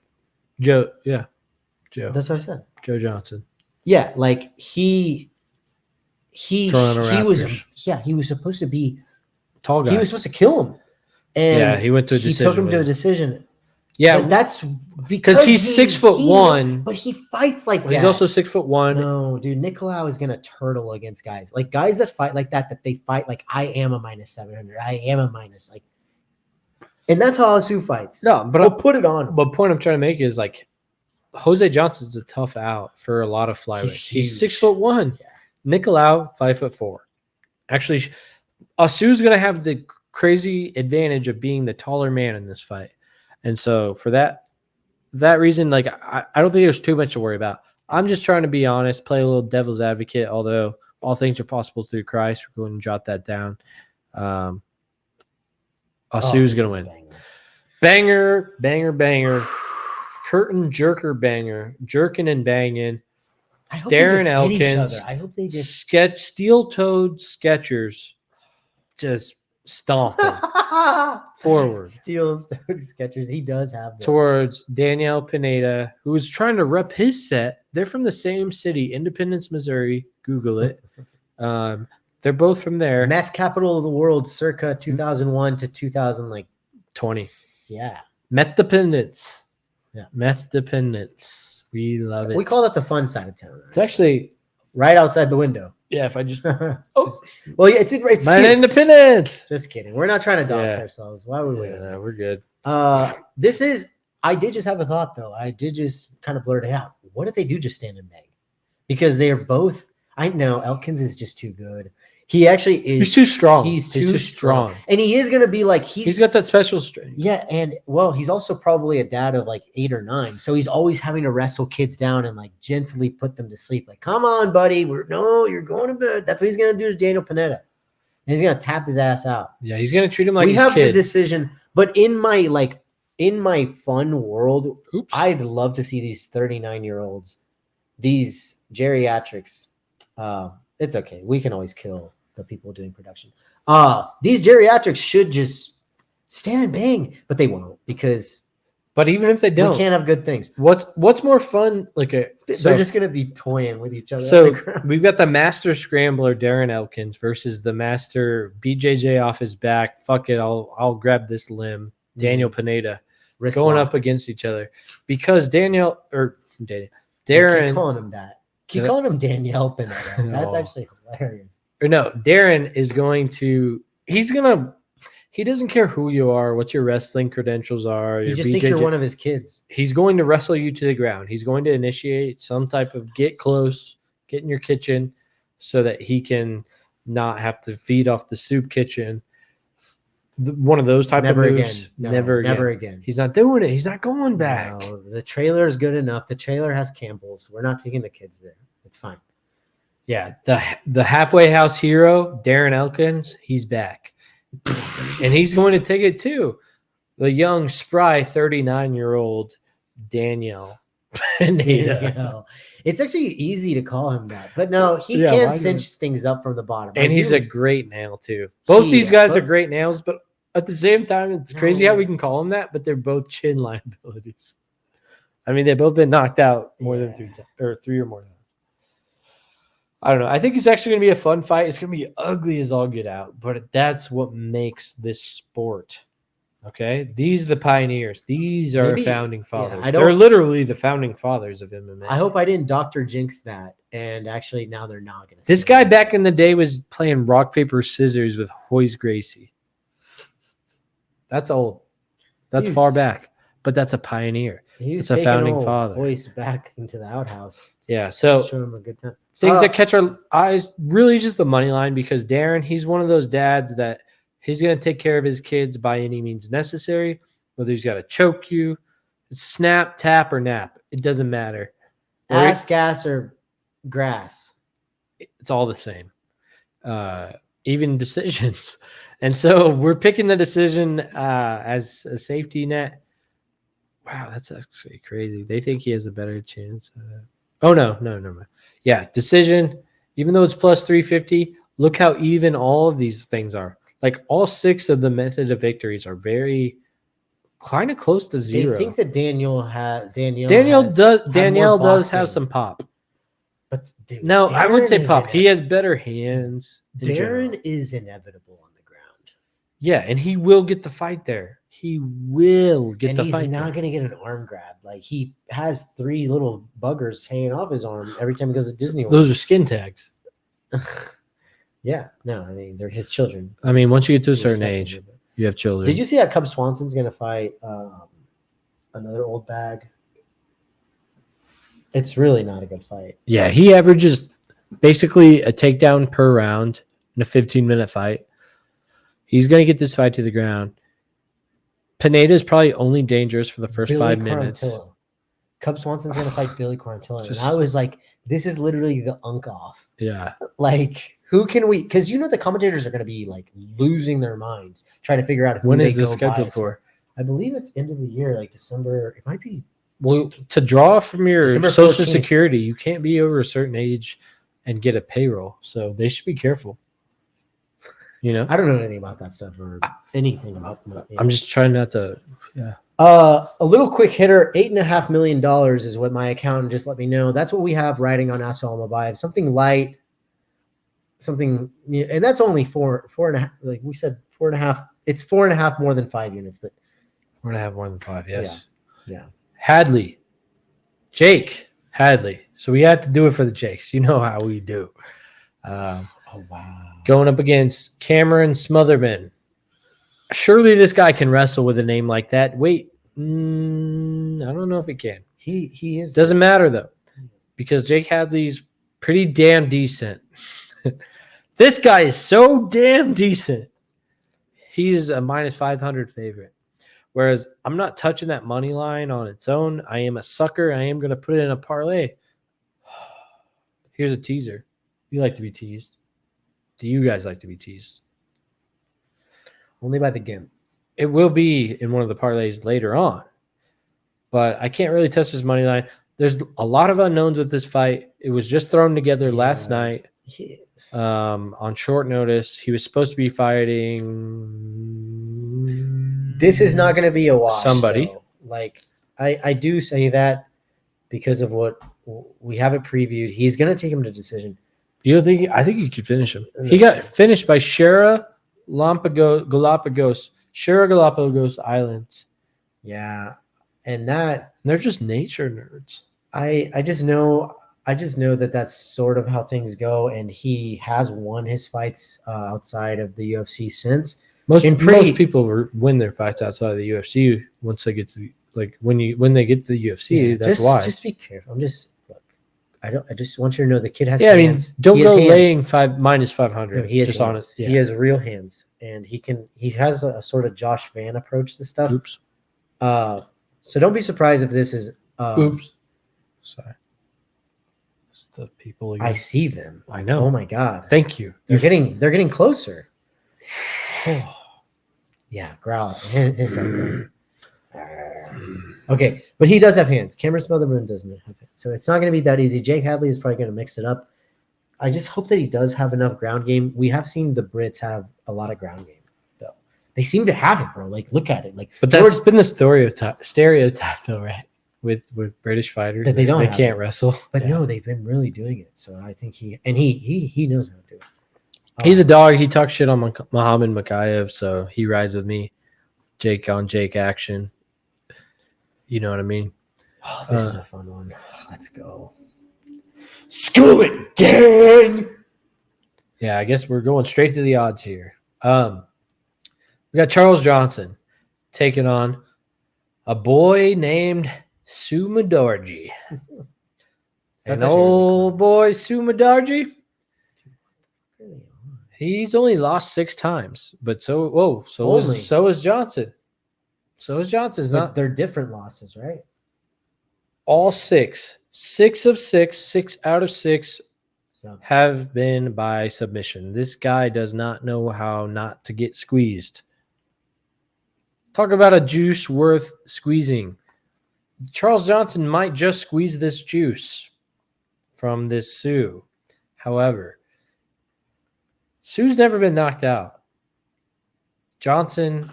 Joe. That's what I said. Joe Johnson. Yeah, like he was supposed to be tall guy. He was supposed to kill him. And he went to a decision. He took him to a decision. Yeah, but that's because he's 6'1", but he fights like that. He's also 6'1". No, dude, Nicolau is gonna turtle against guys that fight like that. That they fight like I am a minus 700. I am a minus and that's how Asu fights. No, but we'll put it on. But point I'm trying to make is Jose Johnson's a tough out for a lot of flyweights. He's 6'1". Yeah. Nicolau 5'4". Actually, Asu's gonna have the crazy advantage of being the taller man in this fight. And so for that reason, I don't think there's too much to worry about. I'm just trying to be honest, play a little devil's advocate, although all things are possible through Christ. We're going to jot that down. Asu's going to win. Banger. Curtain jerker banger. Jerking and banging. Darren Elkins. I hope they just steel-toed Skechers just stomping forward. Steel-toed Skechers. He does have those. Towards Daniel Pineda, who was trying to rep his set. They're from the same city, Independence, Missouri. Google it. They're both from there. Meth capital of the world, circa 2001 to 2020. Yeah. Meth dependence. Yeah. Meth dependence. We love it. We call that the fun side of town. Right? It's actually right outside the window. Yeah, if I just it's my independence. Just kidding. We're not trying to dox ourselves. Why would we? Yeah, we're good. I did just have a thought though. I did just kind of blurt it out. What if they do just stand and bang? Because they're both. I know Elkins is just too good. He actually is. He's too strong. He's too strong. And he is going to be he's got that special strength. Yeah. And he's also probably a dad of 8 or 9. So he's always having to wrestle kids down and gently put them to sleep. Come on, buddy. You're going to bed. That's what he's going to do to Daniel Pineda. And he's going to tap his ass out. Yeah. He's going to treat him like we his have kid. the decision. But in my fun world, I'd love to see these 39-year-olds, these geriatrics. It's okay. We can always kill the people doing production. These geriatrics should just stand and bang, but they won't But even if they don't, we can't have good things. What's more fun? They're just gonna be toying with each other. So we've got the master scrambler Darren Elkins versus the master BJJ off his back. Fuck it, I'll grab this limb. Daniel Pineda going up against each other because Darren. Keep calling him that. Keep calling him Daniel Pineda. That's actually hilarious. Or no, Darren is going to. He doesn't care who you are, what your wrestling credentials are. He just thinks you're one of his kids. He's going to wrestle you to the ground. He's going to initiate some type of get close, get in your kitchen so that he can not have to feed off the soup kitchen. One of those type of moves. Never again. He's not doing it. He's not going back. No, the trailer is good enough. The trailer has Campbell's. We're not taking the kids there. It's fine. Yeah, the halfway house hero, Darren Elkins, he's back. And he's going to take it too. The young, spry 39-year-old Daniel. Pineda. Daniel. It's actually easy to call him that, but no, he Yeah, can why cinch things up from the bottom. And I he's do- a great nail too. Both these Yeah, guys are but- great nails, but at the same time, it's crazy how No. we can call them that, but they're both chin liabilities. I mean, they've both been knocked out more than three or more times. I don't know. I think it's actually going to be a fun fight. It's going to be ugly as all get out, but that's what makes this sport. Okay, these are the pioneers. These are Maybe- founding fathers. I They're don't- literally the founding fathers of MMA. I hope I didn't Dr. Jinx that, and actually now they're not going to. This guy back in the day was playing rock, paper, scissors with Hoyce Gracie. That's old. That's far back, but that's a pioneer. He's It's a founding father. Voice back into the outhouse. Yeah, so Show him a good time. things that catch our eyes, really just the money line, because Darren, he's one of those dads that he's going to take care of his kids by any means necessary, whether he's got to choke you, snap, tap, or nap. It doesn't matter. Ass, gas, or grass. It's all the same. Even decisions. And so we're picking the decision as a safety net. Wow, that's actually crazy. They think he has a better chance. Oh, no, never mind. Yeah, decision, even though it's plus 350, look how even all of these things are. Like all 6 of the method of victories are very kind of close to zero. I think that Danielle does have some pop. But dude, No, I would Darren say is pop. He has better hands. in general. Darren is inevitable on the ground. Yeah, and he will get the fight there. He will get And the he's fight not there. going to get an arm grab. Like he has 3 little buggers hanging off his arm every time he goes to Disney World. Those are skin tags. Yeah, no, I mean they're his children. I mean, once you get to a We certain respect age, him. you have children. Did you see that Cub Swanson's going to fight another old bag? It's really not a good fight. Yeah, he averages basically a takedown per round in a 15-minute fight. He's going to get this fight to the ground. Pineda is probably only dangerous for the first Billy 5 minutes. Quarantillo. Cub Swanson's going to fight Billy Quarantillo. Just- And I was like, this is literally the unk off. Yeah. Like, who can we? Because you know the commentators are going to be like losing their minds trying to figure out who When they is this go scheduled bias for? I believe it's end of the year, like December. It might be. Well, to draw from your December Social 14th. Security, you can't be over a certain age and get a payroll. So they should be careful. You know? I don't know anything about that stuff or anything about that. I'm just trying not to. Yeah. A little quick hitter, $8.5 million is what my accountant just let me know. That's what we have riding on Asa Almabayev. Something light, something, and that's only four and a half. Like we said, 4.5. It's 4.5 more than 5 units, but 4.5 more than 5. Yes. yeah. Jake Hadley. So we had to do it for the Jakes. You know how we do. Oh wow. Going up against Cameron Smotherman. Surely this guy can wrestle with a name like that. Wait, I don't know if he can. He is. Doesn't matter though, because Jake Hadley's pretty damn decent. This guy is so damn decent. He's a minus 500 favorite. Whereas I'm not touching that money line on its own. I am a sucker. I am going to put it in a parlay. Here's a teaser. You like to be teased. Do you guys like to be teased? Only by the GIMP. It will be in one of the parlays later on. But I can't really touch this money line. There's a lot of unknowns with this fight. It was just thrown together last night on short notice. He was supposed to be fighting. This is not going to be a wash. Somebody. Though. Like I do say that because of what we have it previewed. He's going to take him to decision. You don't think? I think he could finish him. He got finished by Shara Galapagos Islands. Yeah, and that And they're just nature nerds. I just know that that's sort of how things go, and he has won his fights outside of the UFC since. Most pretty- people win their fights outside of the UFC once they get to when they get to the UFC. Yeah, that's why. Just be careful. I just want you to know the kid has Yeah, hands. don't He has go hands. laying minus 500. No, he has just hands. on it. Yeah. He has real hands, and he has a sort of Josh Van approach to stuff. Oops. So don't be surprised if this is. Oops. Sorry. It's the people again. I see them. I know. Oh my god. Thank you. They're getting closer. Yeah, growl. His Okay, but he does have hands. Cameron Smotherman doesn't have hands. So it's not going to be that easy. Jake Hadley is probably going to mix it up. I just hope that he does have enough ground game. We have seen the Brits have a lot of ground game, though. They seem to have it, bro. Like, look at it. Like, But that's been the stereotype, though, right? With British fighters, that they can't wrestle. But no, they've been really doing it. So I think he knows how to do it. He's a dog. He talks shit on Muhammad Makayev, so he rides with me. Jake on Jake action. You know what I mean? Oh, this is a fun one. Let's go. School it, gang! Yeah, I guess we're going straight to the odds here. We got Charles Johnson taking on a boy named Sumadarji. And old boy Sumadarji, he's only lost 6 times, but so is Johnson. So is Johnson's not. They're different losses, right? All 6. 6 of 6, 6 out of 6 have been by submission. This guy does not know how not to get squeezed. Talk about a juice worth squeezing. Charles Johnson might just squeeze this juice from this Sue. However, Sue's never been knocked out. Johnson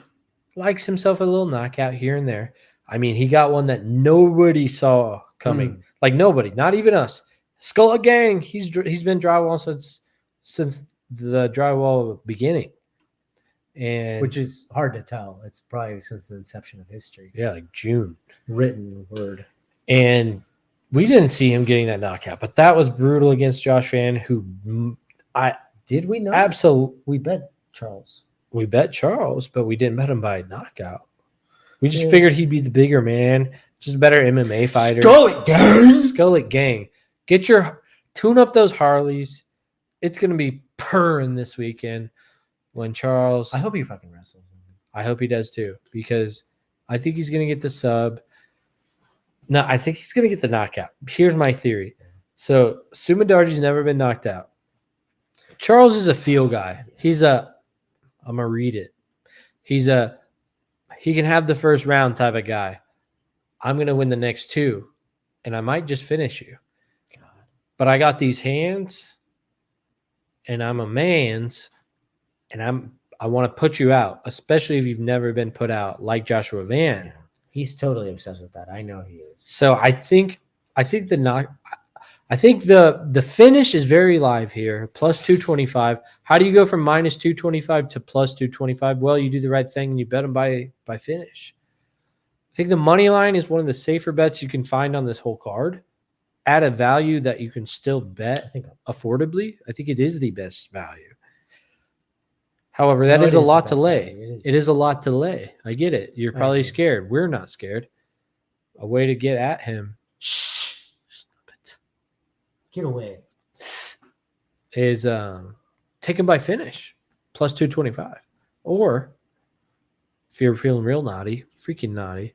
likes himself a little knockout here and there. I mean, he got one that nobody saw coming. Like nobody, not even us. Skull Gang, he's been drywall since the drywall beginning. And which is hard to tell. It's probably since the inception of history. Yeah, like June. Written word. And we didn't see him getting that knockout, but that was brutal against Josh Van, who did we know? Absolutely. We bet Charles. We bet Charles, but we didn't bet him by knockout. We just figured he'd be the bigger man, just a better MMA fighter. Skull it, gang! Skull it, gang. Tune up those Harleys. It's gonna be purring this weekend when Charles. I hope he fucking wrestles. I hope he does too, because I think he's gonna get the sub. No, I think he's gonna get the knockout. Here's my theory. So Sumadarji's never been knocked out. Charles is a feel guy. I'm gonna read it. He can have the first round type of guy. I'm gonna win the next 2, and I might just finish you. But I got these hands, and I'm a man's, and I want to put you out, especially if you've never been put out, like Joshua Van. Yeah. He's totally obsessed with that. I know he is. So I think the finish is very live here. Plus 225. How do you go from minus 225 to plus 225? Well, you do the right thing and you bet them by finish. I think the money line is one of the safer bets you can find on this whole card. At a value that you can still bet affordably. I think it is the best value. However, that is a lot to lay. It is a lot to lay. I get it. You're probably scared. We're not scared. A way to get at him. Stop it. Get away. Is take him by finish. Plus 225. Or if you're feeling real naughty, freaking naughty,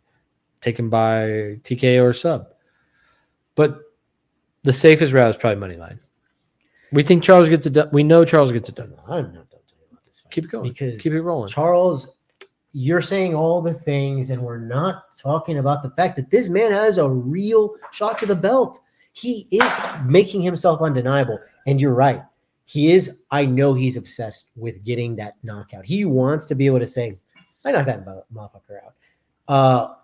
take him by TKO or sub. But the safest route is probably money line. We think Charles gets it done. We know Charles gets it done. I'm not done talking about this fight. Keep it going. Because keep it rolling. Charles, you're saying all the things, and we're not talking about the fact that this man has a real shot to the belt. He is making himself undeniable. And you're right. He is. I know he's obsessed with getting that knockout. He wants to be able to say, I knocked that motherfucker out.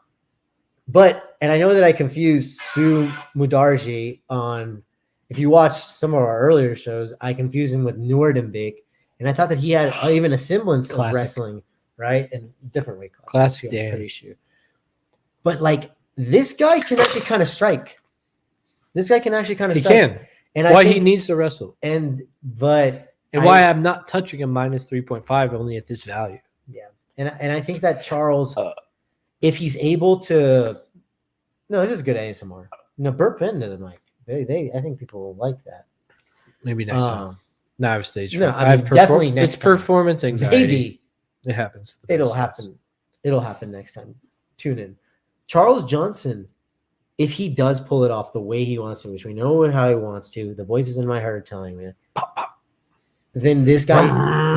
And I know that I confused Sue Mudarji on, if you watch some of our earlier shows, I confused him with Noordenbeek, and I thought that he had even a semblance of wrestling, right? And different weight class. Classic, I'm pretty sure. But like, this guy can actually kind of strike. He can. And why he needs to wrestle. And why I'm not touching him minus 3.5 only at this value. Yeah. And I think that Charles, if he's able to, no, this is good ASMR. Burp into the mic. I think people will like that. Maybe next time. Now I've staged. No, definitely next time. It's performance anxiety. Maybe it happens. It'll happen. It'll happen next time. Tune in. Charles Johnson, if he does pull it off the way he wants to, which we know how he wants to, the voices in my head are telling me, then this guy,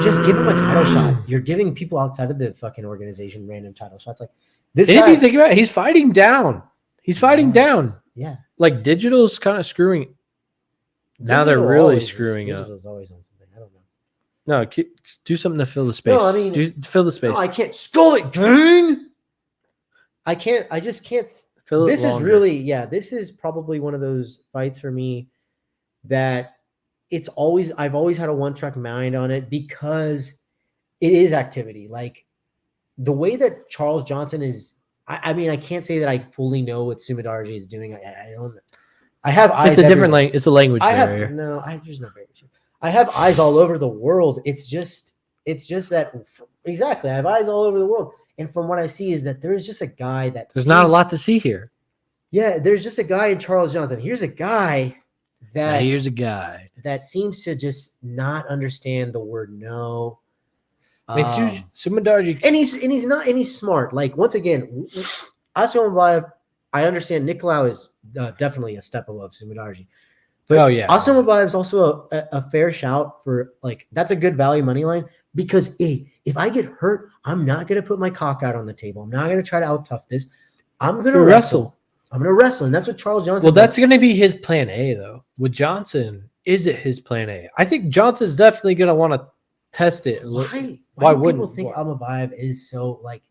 just give him a title shot. You're giving people outside of the fucking organization random title shots. Like this And guy. if you think about it, he's fighting down. He's fighting down. Yeah. Like digital's kind of screwing. Now they're really screwing up. Digital's always on something. I don't know. No, do something to fill the space. No, I mean, fill the space. No, I can't skull it, gang. I can't. I just can't. Fill it this longer. is really, yeah. This is probably one of those fights for me that it's always. I've always had a one-track mind on it because it is activity. Like the way that Charles Johnson is. I mean, I can't say that I fully know what Sumidarji is doing. I don't. I have eyes. It's a different language. It's a language barrier. There's no barrier. I have eyes all over the world. It's just that exactly. I have eyes all over the world, and from what I see is that there is just a guy that there's not a lot to see here. Yeah, there's just a guy in Charles Johnson. Here's a guy that that seems to just not understand the word no. I mean, Sumidarji, and he's smart. Like once again, Oscar Mabayev, I understand Nicolau is definitely a step above Sumidarji. But Oscar Mabayev is also a fair shout for like that's a good value money line because if I get hurt, I'm not gonna put my cock out on the table. I'm not gonna try to out tough this. I'm gonna wrestle. I'm gonna wrestle, and that's what Charles Johnson. Well, that's gonna be his plan A though. With Johnson, is it his plan A? I think Johnson's definitely gonna want to test it. Why wouldn't people think Almabayev is so like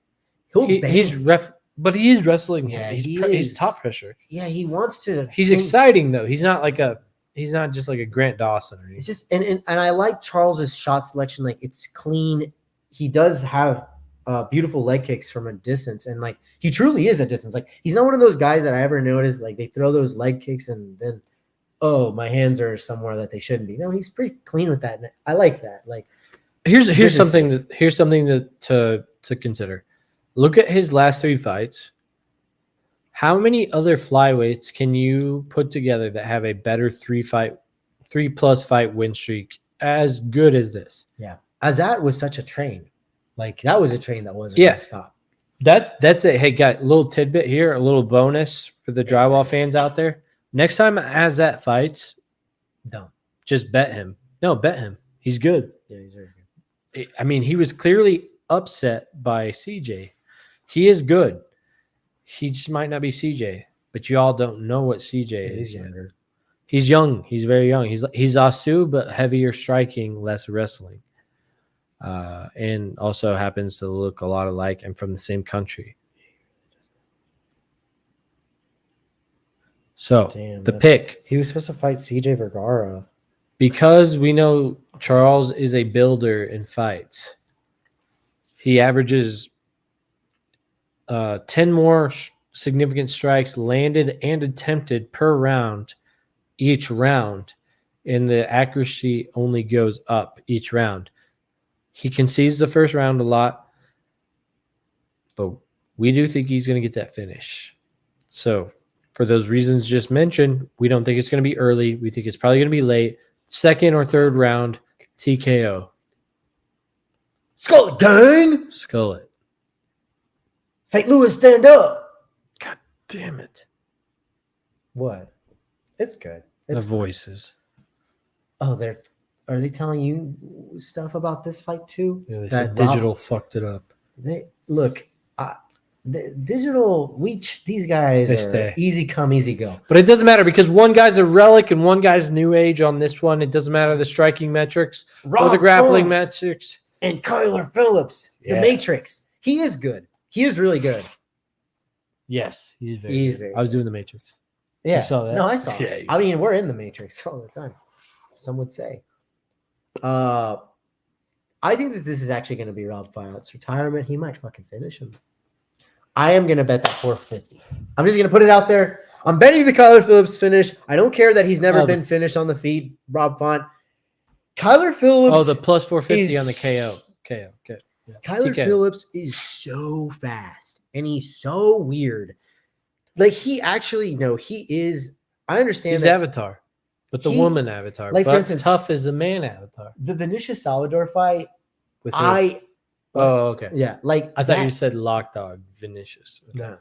but he is wrestling. Yeah, he's top pressure. Yeah, he wants to. He's exciting though. He's not just like a Grant Dawson. It's just and I like Charles's shot selection. Like it's clean. He does have beautiful leg kicks from a distance, and like he truly is a distance. Like he's not one of those guys that I ever noticed. Like they throw those leg kicks and then, oh, my hands are somewhere that they shouldn't be. No, he's pretty clean with that. And I like that. Like here's something to consider. Look at his last 3 fights. How many other flyweights can you put together that have a better 3+ fight win streak as good as this? Yeah. Azat was such a train. Like that was a train that wasn't going to stop. That's it. Hey, guys, a little tidbit here, a little bonus for the drywall fans out there. Next time Azat fights, don't just bet him. No, bet him. He's good. Yeah, he's very good. I mean, he was clearly upset by CJ. He is good. He just might not be CJ, but you all don't know what CJ is. Younger. He's young. He's very young. He's Asu, but heavier striking, less wrestling. And also happens to look a lot alike and from the same country. So pick. He was supposed to fight CJ Vergara. Because we know Charles is a builder in fights. He averages 10 more significant strikes landed and attempted per round each round, and the accuracy only goes up each round. He concedes the first round a lot, but we do think he's going to get that finish. So for those reasons just mentioned, we don't think it's going to be early. We think it's probably going to be late. Second or third round, TKO. Skull it, gang! Skull it. St. Louis, stand up. God damn it. What? It's good. The voices. Oh, are they telling you stuff about this fight too? Yeah, they said digital fucked it up. The digital, these guys are easy come, easy go. But it doesn't matter because one guy's a relic and one guy's new age on this one. It doesn't matter the striking metrics or the grappling metrics. And Kyler Phillips, the Matrix. He is good. He is really good. Yes, he is very good. I was doing the Matrix. Yeah. You saw that? No, I saw it. I mean, we're in the Matrix all the time. Some would say. I think that this is actually going to be Rob Filett's retirement. He might fucking finish him. I am going to bet that 450. I'm just going to put it out there. I'm betting the Kyler Phillips finish. I don't care that he's never been finished on the feet. Rob Font. Kyler Phillips. Oh, the plus 450 on the KO. Okay. Yeah. Kyler Phillips is so fast and he's so weird. Like he is. I understand he's Avatar, but the woman Avatar. Like but for instance, tough is the man Avatar. The Vinicius Salvador fight. With Oh, okay. Yeah, like I thought you said Lockdog Vinicius. Okay.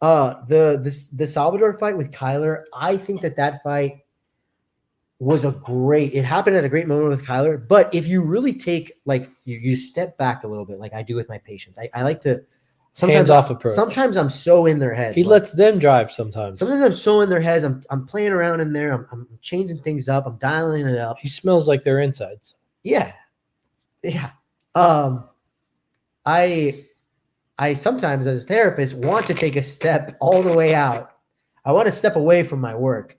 No. The Salvador fight with Kyler, I think that fight, was it happened at a great moment with Kyler. But if you really take, like, you step back a little bit, like I do with my patients, I like to Hands off approach. Sometimes I'm so in their heads. He lets them drive sometimes. Sometimes I'm so in their heads. I'm playing around in there. I'm changing things up. I'm dialing it up. He smells like their insides. Yeah. Yeah. I sometimes as a therapist want to take a step all the way out. I want to step away from my work.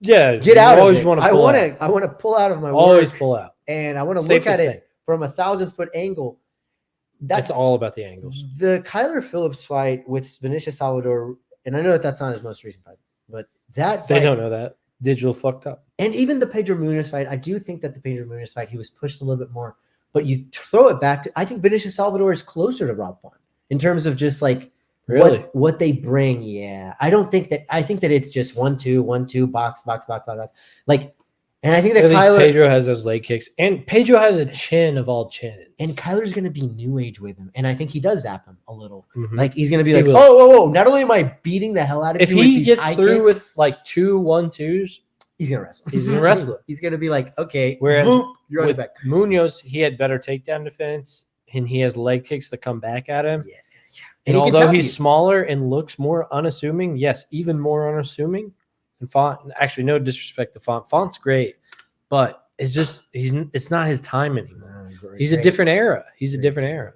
Yeah, Get out always of it. want to I pull want out. to pull out of my Always work. pull out. And I want to look Safest at thing. it from 1,000-foot angle. That's all about the angles. The Kyler Phillips fight with Vinicius Salvador, and I know that's not his most recent fight, but that They fight, don't know that. Digital fucked up. and even the Pedro Munoz fight, I do think that the Pedro Munoz fight, he was pushed a little bit more. But you throw it back to, I think Vinicius Salvador is closer to Rob Font in terms of just like Really? what they bring. Yeah, I think that it's just 1-2, 1-2, box. Like, and I think that At least Kyler, Pedro has those leg kicks, and Pedro has a chin of all chins. and Kyler's going to be new age with him, and I think he does zap him a little. Mhm. Like he's going to be He like, will. oh, not only am I beating the hell out of If you with he these gets high through kicks, with like 2 1-2s, he's going to wrestle. he's gonna wrestle it. He's going to be like, okay, Whereas boop, you're on his with back. Munoz, he had better takedown defense, and he has leg kicks that come back at him. Yeah. And he can although tap he's you. smaller and looks more unassuming, yes, even more unassuming. And Font, actually, no disrespect to Font. Font's great, but it's just it's not his time anymore. He's a different era. He's a different era.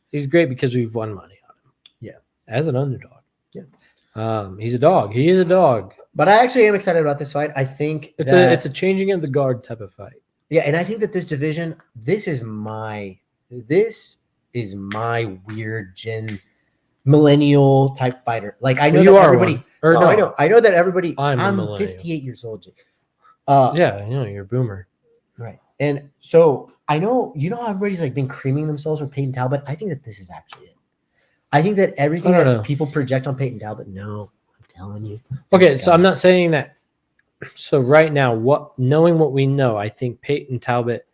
He's great because we've won money on him. Yeah, as an underdog. Yeah, he's a dog. He is a dog. But I actually am excited about this fight. I think It's a changing of the guard type of fight. Yeah, and I think that this division, this is my weird gen millennial type fighter. Like I know you that are everybody. one. Or No, no. I know that everybody. I'm a I'm millennial. 58 years old. Jay. Yeah, you're a boomer. Right. And so I know how everybody's like been creaming themselves for Peyton Talbot. I think that this is actually it. I think that everything I don't that know. people project on Peyton Talbot, no, I'm telling you. Okay, this so guy- I'm not saying that. So right now, knowing what we know, I think Peyton Talbot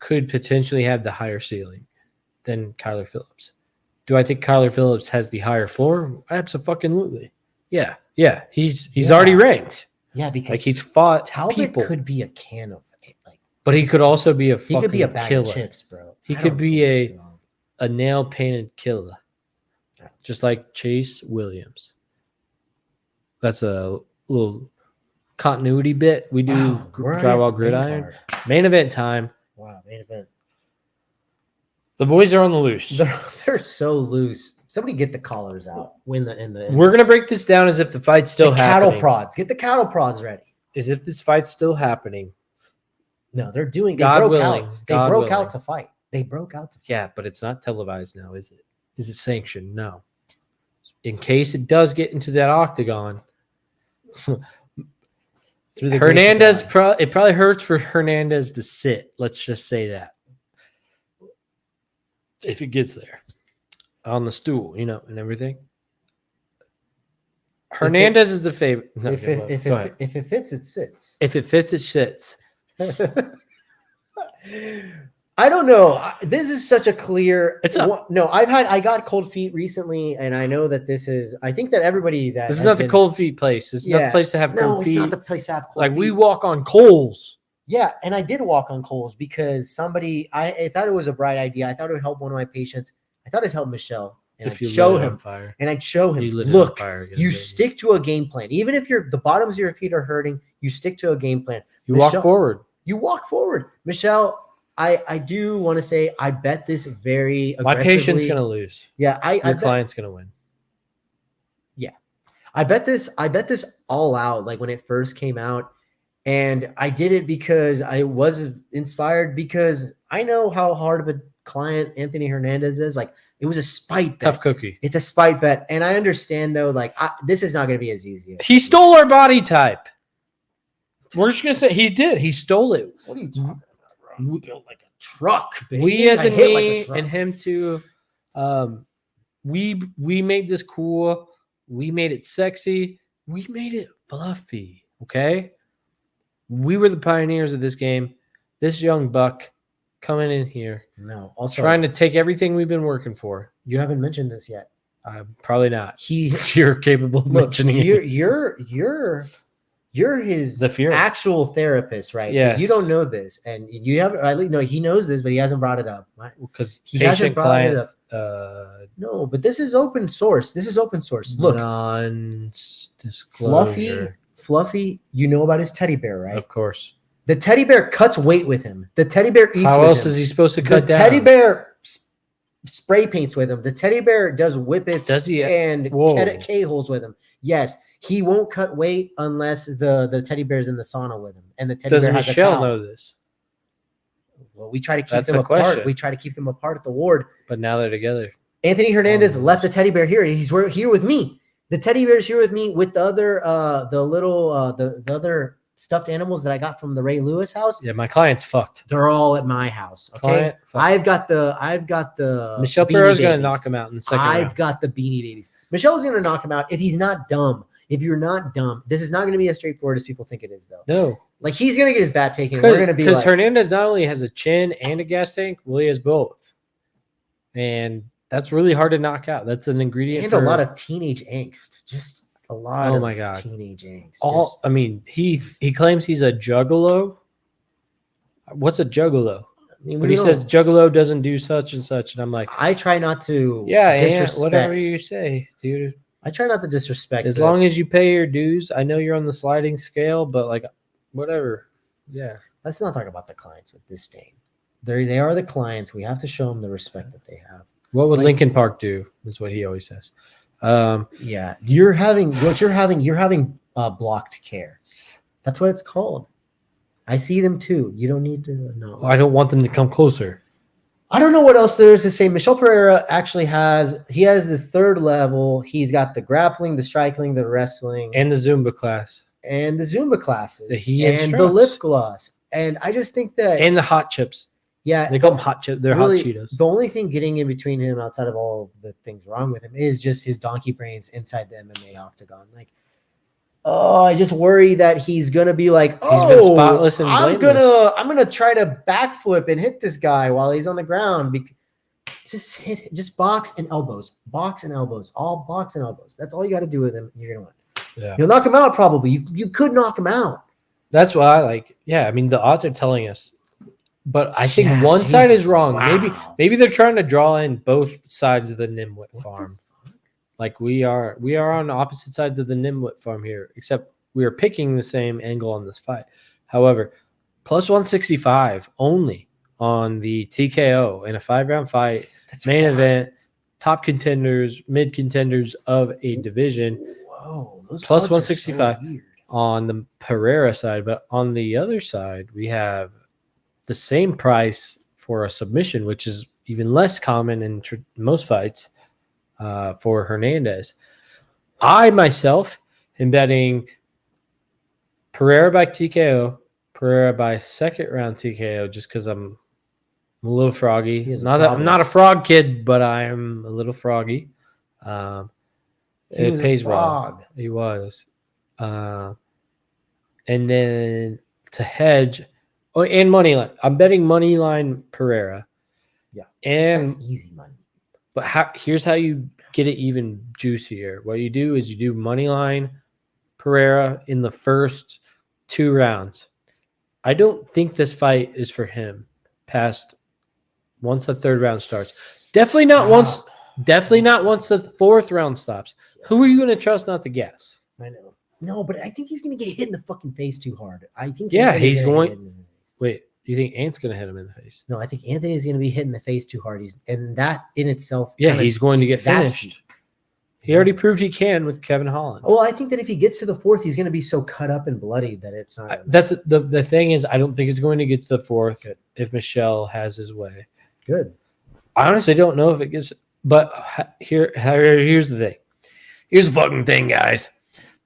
could potentially have the higher ceiling than Kyler Phillips. Do I think Kyler Phillips has the higher floor? Absolutely. Yeah. He's already ranked. Yeah, because Like he's fought Talbot people, could be a can of like. but he could also be a He could be a fucking bag killer. of chips, bro. He I could don't be think so. a nail painted killer, just like Chase Williams. That's a little continuity bit we do. Wow, we're already at Drywall the main Gridiron card. main event time. Wow, main event. The boys are on the loose. They're so loose. Somebody get the collars out. Win the. We're gonna break this down as if the fight's still the happening. cattle prods. Get the cattle prods ready. As if this fight's still happening. No, they're doing. They God broke willing, out. They God broke willing. out to fight. They broke out to fight. Yeah, but it's not televised now, is it? Is it sanctioned? No. In case it does get into that octagon, Through the Hernandez, grace of God. it probably hurts for Hernandez to sit. Let's just say that. If it gets there on the stool, and everything. Hernandez is the favorite. No, If okay, it, go ahead. if it fits, it sits. If it fits, it sits. I don't know. This is such a clear. It's a- No, I got cold feet recently, and I know that this is. I think that everybody that This is has not the been- cold feet place. This is not Yeah. the place to have No, cold it's feet. not the place to have cold Like we feet. walk on coals. Yeah, and I did walk on coals because somebody. I thought it was a bright idea. I thought it would help one of my patients. I thought it'd help Michelle, and If I'd you show lit it on him, fire, and I'd show him. you lit it on Look, fire. you stick to a game plan, even if the bottoms of your feet are hurting. You stick to a game plan. You walk Michelle- forward. You walk forward, Michelle. I do want to say I bet this very My aggressively. patient's gonna lose. Yeah, I Your bet, client's gonna win. I bet this all out like when it first came out, and I did it because I was inspired because I know how hard of a client Anthony Hernandez is. Like it was a spite bet. Tough cookie. It's a spite bet, and I understand though. Like this is not going to be as easy. He stole our body type. We're just gonna say he did. He stole it. What are you talking about, bro? Built like a truck. Baby. We as I a hit like me truck. and him too. We made this cool. We made it sexy. We made it fluffy. Okay. We were the pioneers of this game. This young buck coming in here, No, also trying to take everything we've been working for. you haven't mentioned this yet. Probably not. He You're capable of look. mentioning it. You're You're his The fear. actual therapist, right? Yes. But you don't know this, and you have. I no, he knows this, but he hasn't brought it up. Because He hasn't patient brought it clients, No, but this is open source. This is open source. Look, non-disclosure. Fluffy, you know about his teddy bear, right? Of course. The teddy bear cuts weight with him. The teddy bear eats How with else him. is he supposed to The cut down? teddy bear spray paints with him. The teddy bear does whippets Does he? and Whoa. K-holes with him. Yes, he won't cut weight unless the teddy bear's in the sauna with him. And the teddy Does bear has Michel a towel. know this? Well, we try to keep That's them the apart. question. We try to keep them apart at the ward. But now they're together. Anthony Hernandez Oh, left the teddy bear here. He's here with me. The teddy bear's here with me with the other the other stuffed animals that I got from the Ray Lewis house. Yeah, my client's fucked. They're all at my house. Okay. Client fucked. I've got the Michel Beanie Pereira's going to Babies. knock him out in the second I've round. got the Beanie Babies. Michelle's going to knock him out if he's not dumb. If you're not dumb, this is not going to be as straightforward as people think it is, though. No. Like, he's going to get his bat taken. We're going to be Because like, Hernandez not only has a chin and a gas tank, well, he has both. And that's really hard to knock out. That's an ingredient and for a lot of teenage angst. Just a lot Oh of my God. teenage angst. all. Just- I mean, he claims he's a juggalo. What's a juggalo? I mean, But we he says don't- juggalo doesn't do such and such, and I'm like, I try not to yeah, disrespect. whatever you say, dude. I try not to disrespect. As long as you pay your dues, I know you're on the sliding scale, but like, whatever. Yeah. let's not talk about the clients with disdain. They are the clients. We have to show them the respect that they have. What would Like- Lincoln Park do? Is what he always says. Yeah, you're having blocked care. That's what it's called. I see them too. You don't need to know. I don't want them to come closer. I don't know what else there is to say. Michel Pereira actually has the third level. He's got the grappling, the striking, the wrestling, And the Zumba class. and the Zumba classes, That he and the instructs. lip gloss. And I just think that And the hot chips. yeah, They call them hot chips. They're really, hot Cheetos. the only thing getting in between him outside of all the things wrong with him is just his donkey brains inside the MMA octagon. Like, oh, I just worry that he's gonna be like, He's been spotless and I'm blameless. gonna try to backflip and hit this guy while he's on the ground. Just box and elbows, all box and elbows. That's all you got to do with him. You're gonna win. Yeah. You'll knock him out probably. You could knock him out. That's why I like, yeah, I mean, the odds are telling us. But I think Yeah, one side Jesus, is wrong. wow. Maybe they're trying to draw in both sides of the Nimwit farm. Like we are on opposite sides of the Nimwit farm here, except we are picking the same angle on this fight. However, plus 165 only on the TKO in a 5-round fight, main event, top contenders, mid contenders of a division. Whoa, those Plus odds are 165. so weird. On the Pereira side, but on the other side, we have the same price for a submission, which is even less common in most fights for Hernandez. I myself am betting Pereira by TKO, Pereira by second round TKO, just because I'm a little froggy. He has a Not that I'm problem. not a frog kid, but I am a little froggy. He It was a pays well. frog. He was. And then to hedge, and money line. I'm betting money line Pereira. Yeah, And That's easy money. but here's how you get it even juicier. What you do is you do money line Pereira in the first 2 rounds. I don't think this fight is for him past once the 3rd round starts. Definitely not once the 4th round stops. Who are you going to trust not to guess? I know. No, but I think he's gonna get hit in the fucking face too hard. I think. Yeah, Anthony's he's gonna going- get hit in the face. Wait, you think Ant's going to hit him in the face? No, I think Anthony's gonna be hit in the face too hard. And that in itself. Yeah, kinda he's going to get zaps finished. you. He already proved he can with Kevin Holland. Well, I think that if he gets to the 4th, he's gonna be so cut up and bloody that it's not. That's the thing is, I don't think it's going to get to the 4th if Michel has his way. good. I honestly don't know if it gets, but here's the thing. Here's the fucking thing, guys.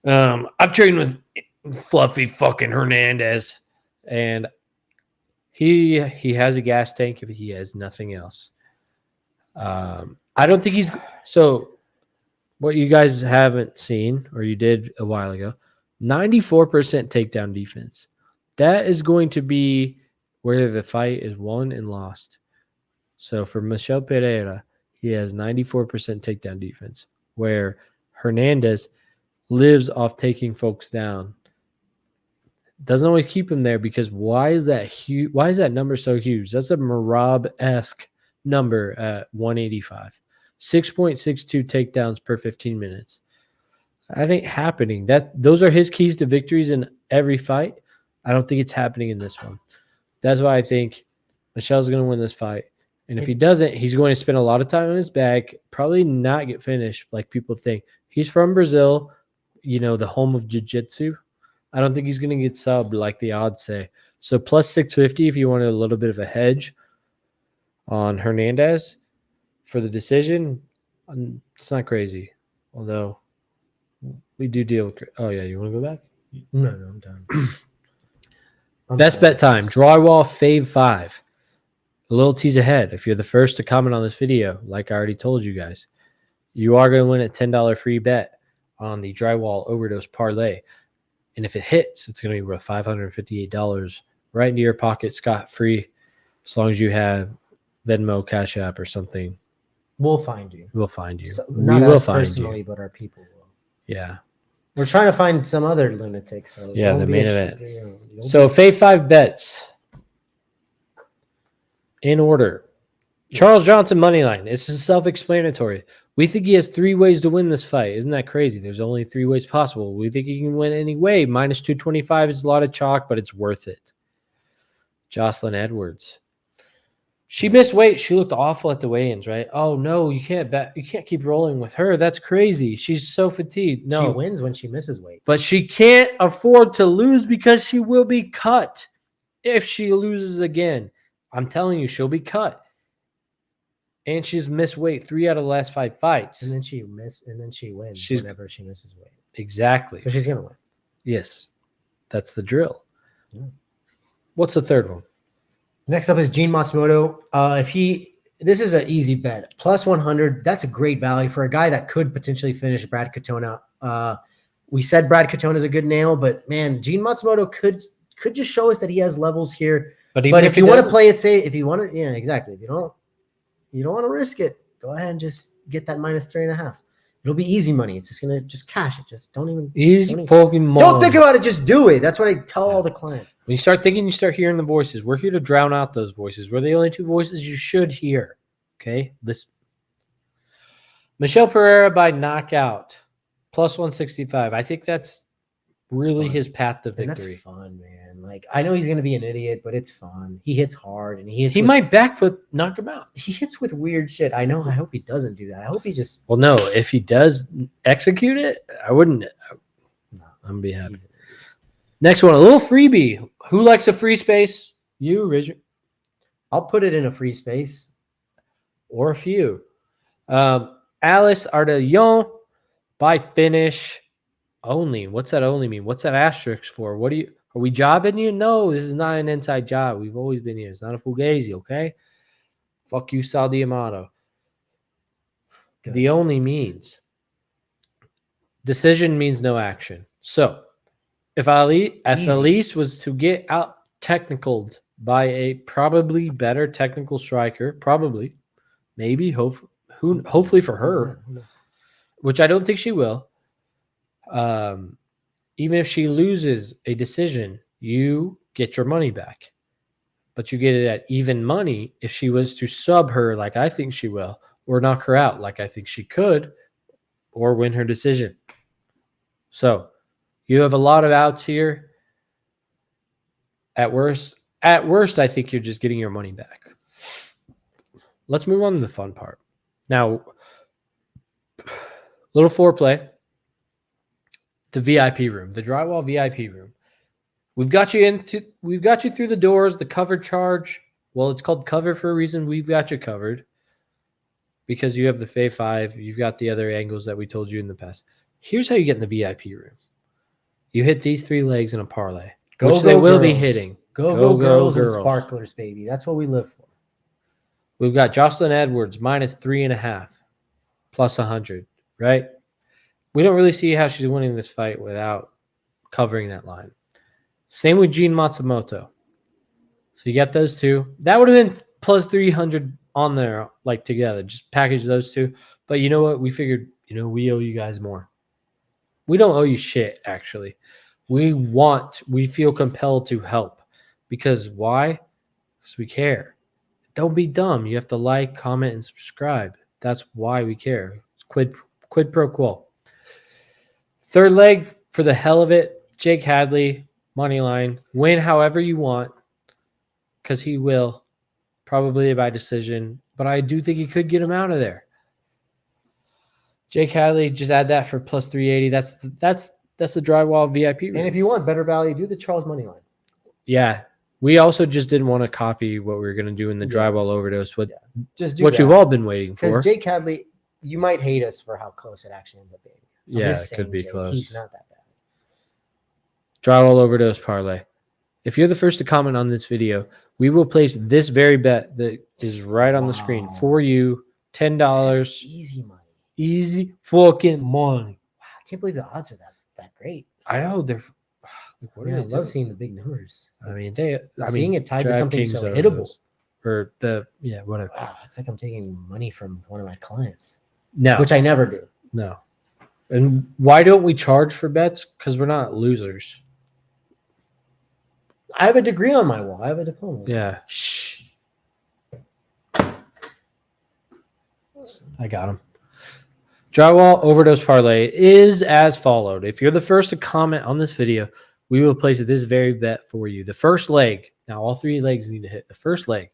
I've trained with Fluffy fucking Hernandez, and he has a gas tank if he has nothing else. I don't think he's so. What you guys haven't seen, or you did a while ago, 94% takedown defense. That is going to be where the fight is won and lost. So for Michel Pereira, he has 94% takedown defense, where Hernandez lives off taking folks down. Doesn't always keep him there because why is that huge? Why is that number so huge? That's a Marab-esque number at 185. 6.62 takedowns per 15 minutes. That ain't happening. Those are his keys to victories in every fight. I don't think it's happening in this one. That's why I think Michel's going to win this fight. And if he doesn't, he's going to spend a lot of time on his back, probably not get finished like people think. He's from Brazil, the home of jiu-jitsu. I don't think he's going to get subbed like the odds say. So plus 650 if you wanted a little bit of a hedge on Hernandez for the decision. It's not crazy. Although we do deal with – oh, yeah. You want to go back? No, I'm done. Best bet time. Drywall Fave 5. A little tease ahead. If you're the first to comment on this video, like I already told you guys, you are going to win a $10 free bet on the Drywall Overdose Parlay. And if it hits, it's going to be worth $558 right into your pocket, scot-free, as long as you have Venmo, CashApp, or something. We'll find you. We'll find you. So, we not will us find personally, you. but our people will. Yeah. We're trying to find some other lunatics. So yeah, the main event. Don't So, Fave 5 bets. In order. Charles Johnson moneyline. This is self-explanatory. We think he has 3 ways to win this fight. Isn't that crazy? There's only 3 ways possible. We think he can win any way. Minus 225 is a lot of chalk, but it's worth it. Jocelyn Edwards. She missed weight. She looked awful at the weigh-ins, right? Oh no, you can't bet. You can't keep rolling with her. That's crazy. She's so fatigued. No, She wins when she misses weight. but she can't afford to lose because she will be cut if she loses again. I'm telling you, she'll be cut. And she's missed weight 3 out of the last 5 fights. And then she wins whenever she misses weight. Exactly. So she's gonna win. Yes. That's the drill. Yeah. What's the third one? Next up is Gene Matsumoto. This is an easy bet. Plus 100. That's a great value for a guy that could potentially finish Brad Katona. We said Brad Katona is a good nail, but man, Gene Matsumoto could just show us that he has levels here. But if you want to play it safe, if you want to, yeah, exactly. If you don't want to risk it, go ahead and just get that minus 3.5. It'll be easy money. It's just gonna cash it. Just don't even fucking money. Don't think about it. Just do it. That's what I tell all the clients. When you start thinking, you start hearing the voices. We're here to drown out those voices. We're the only 2 voices you should hear. Okay, Michel Pereira by knockout, plus 165. I think that's really his path to victory. And that's fun, man. Like, I know he's going to be an idiot, but it's fun. He hits hard, and he might backflip, knock him out. He hits with weird shit. I know. I hope he doesn't do that. I hope he just. Well, no. If he does execute it, I wouldn't. I'm gonna be happy. Next one, a little freebie. Who likes a free space? You, Richard. I'll put it in a free space, or a few. Alice Ardillon by finish. Only. What's that only mean? What's that asterisk for? Are we jobbing you? No, this is not an inside job. We've always been here. It's not a fugazi, okay? Fuck you, Sal Diamato. The only means. Decision means no action. So, if Elise was to get out technicaled by a probably better technical striker, probably, maybe, hopefully for her, which I don't think she will. Even if she loses a decision, you get your money back. But you get it at even money if she was to sub her like I think she will, or knock her out like I think she could, or win her decision. So you have a lot of outs here. At worst, I think you're just getting your money back. Let's move on to the fun part. Now, little foreplay. The VIP room, the Drywall VIP room. We've got you through the doors, the cover charge. Well, it's called cover for a reason. We've got you covered because you have the Fave 5. You've got the other angles that we told you in the past. Here's how you get in the VIP room. You hit these 3 legs in a parlay, which they will be hitting. Go girls and sparklers, baby. That's what we live for. We've got Jocelyn Edwards minus 3.5 plus 100, right? We don't really see how she's winning this fight without covering that line. Same with Gene Matsumoto. So you got those 2. That would have been plus 300 on there, like together. Just package those 2. But you know what? We figured, we owe you guys more. We don't owe you shit, actually. We feel compelled to help. Because why? Because we care. Don't be dumb. You have to like, comment, and subscribe. That's why we care. It's quid pro quo. Third leg, for the hell of it, Jake Hadley, money line. Win however you want, because he will. Probably by decision. But I do think he could get him out of there. Jake Hadley, just add that for plus 380. That's the drywall VIP room. And if you want better value, do the Charles money line. Yeah. We also just didn't want to copy what we were going to do in the drywall overdose. Just do what that. You've all been waiting for. Because Jake Hadley, you might hate us for how close it actually ends up being. Yeah, it could be close. He's not that bad. Drywall overdose parlay. If you're the first to comment on this video, we will place this very bet that is right on the screen for you. $10. That's easy money. Easy fucking money. I can't believe the odds are that great. I know they're. I love seeing the big numbers. I mean, seeing it tied to something so hittable. Or whatever. Wow, it's like I'm taking money from one of my clients. No, which I never do. No. And why don't we charge for bets? Because we're not losers. I have a degree on my wall. I have a diploma. Yeah. Shh. I got him. Drywall overdose parlay is as followed. If you're the first to comment on this video, we will place this very bet for you. The first leg. Now, all three legs need to hit. The first leg.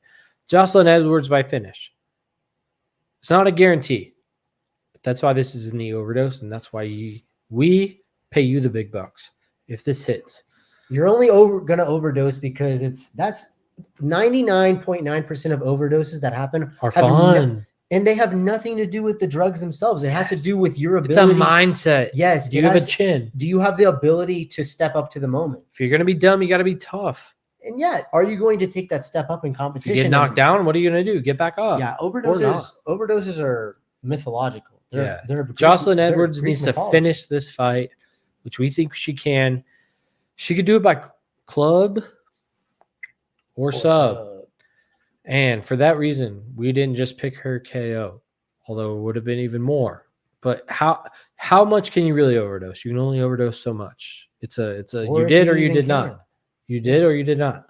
Jocelyn Edwards by finish. It's not a guarantee. But that's why this is in the overdose, and that's why we pay you the big bucks if this hits. You're only going to overdose because that's 99.9% of overdoses that happen are fun. And they have nothing to do with the drugs themselves. It has to do with your ability. It's a mindset. Yes. Do you have a chin? Do you have the ability to step up to the moment? If you're going to be dumb, you got to be tough. And are you going to take that step up in competition? If you get knocked down, what are you going to do? Get back up. Yeah, overdoses are mythological. They're Jocelyn Edwards needs to finish this fight, which we think she can. She could do it by club or sub. And for that reason, we didn't just pick her KO, although it would have been even more. But how much can you really overdose? You can only overdose so much. It's a you did or you did not. You did or you did not.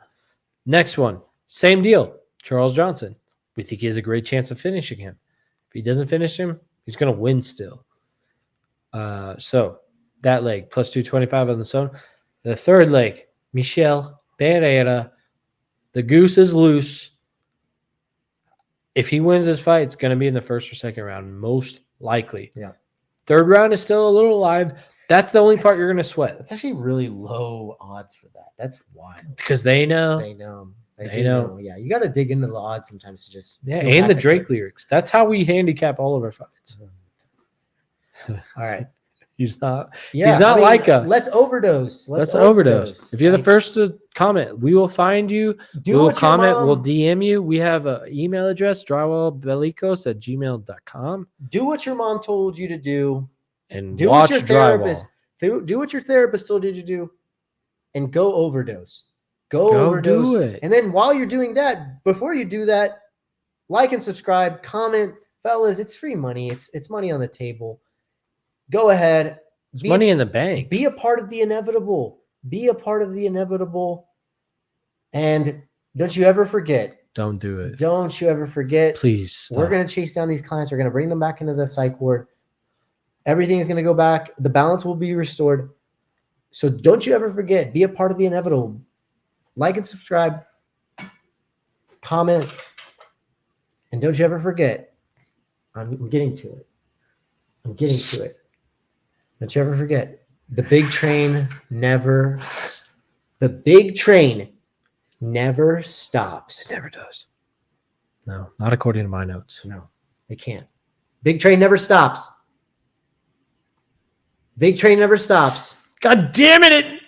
Next one, same deal. Charles Johnson. We think he has a great chance of finishing him. If he doesn't finish him, he's going to win still. So that leg, plus 225 on the zone. The third leg, Michel Pereira. The goose is loose. If he wins this fight, it's going to be in the first or second round, most likely. Yeah. Third round is still a little alive. That's the only part you're going to sweat. That's actually really low odds for that. That's why. Because they know. They know. They know. Yeah, you got to dig into the odds sometimes to just. Yeah, and the Drake lyrics. That's how we handicap all of our fights. All right. He's not. Yeah, he's not like us. Let's overdose. Let's overdose. If you're the first to comment, we will find you. We will comment. We'll DM you. We have an email address, drywallbelicos@gmail.com. Do what your mom told you to do. And do watch Drywall. Do what your therapist told you to do. And go overdose. Go overdose. Do it. And then while you're doing that, before you do that, like and subscribe, comment. Fellas, it's free money. It's money on the table. Go ahead. It's money in the bank. Be a part of the inevitable. Be a part of the inevitable. And don't you ever forget. Don't do it. Don't you ever forget. Please stop. We're going to chase down these clients. We're going to bring them back into the psych ward. Everything is going to go back. The balance will be restored. So don't you ever forget. Be a part of the inevitable. Like and subscribe. Comment. And don't you ever forget. I'm getting to it. I'm getting to it. Don't you ever forget, the big train never stops. It never does. No, not according to my notes. No, it can't. Big train never stops. Big train never stops. God damn it!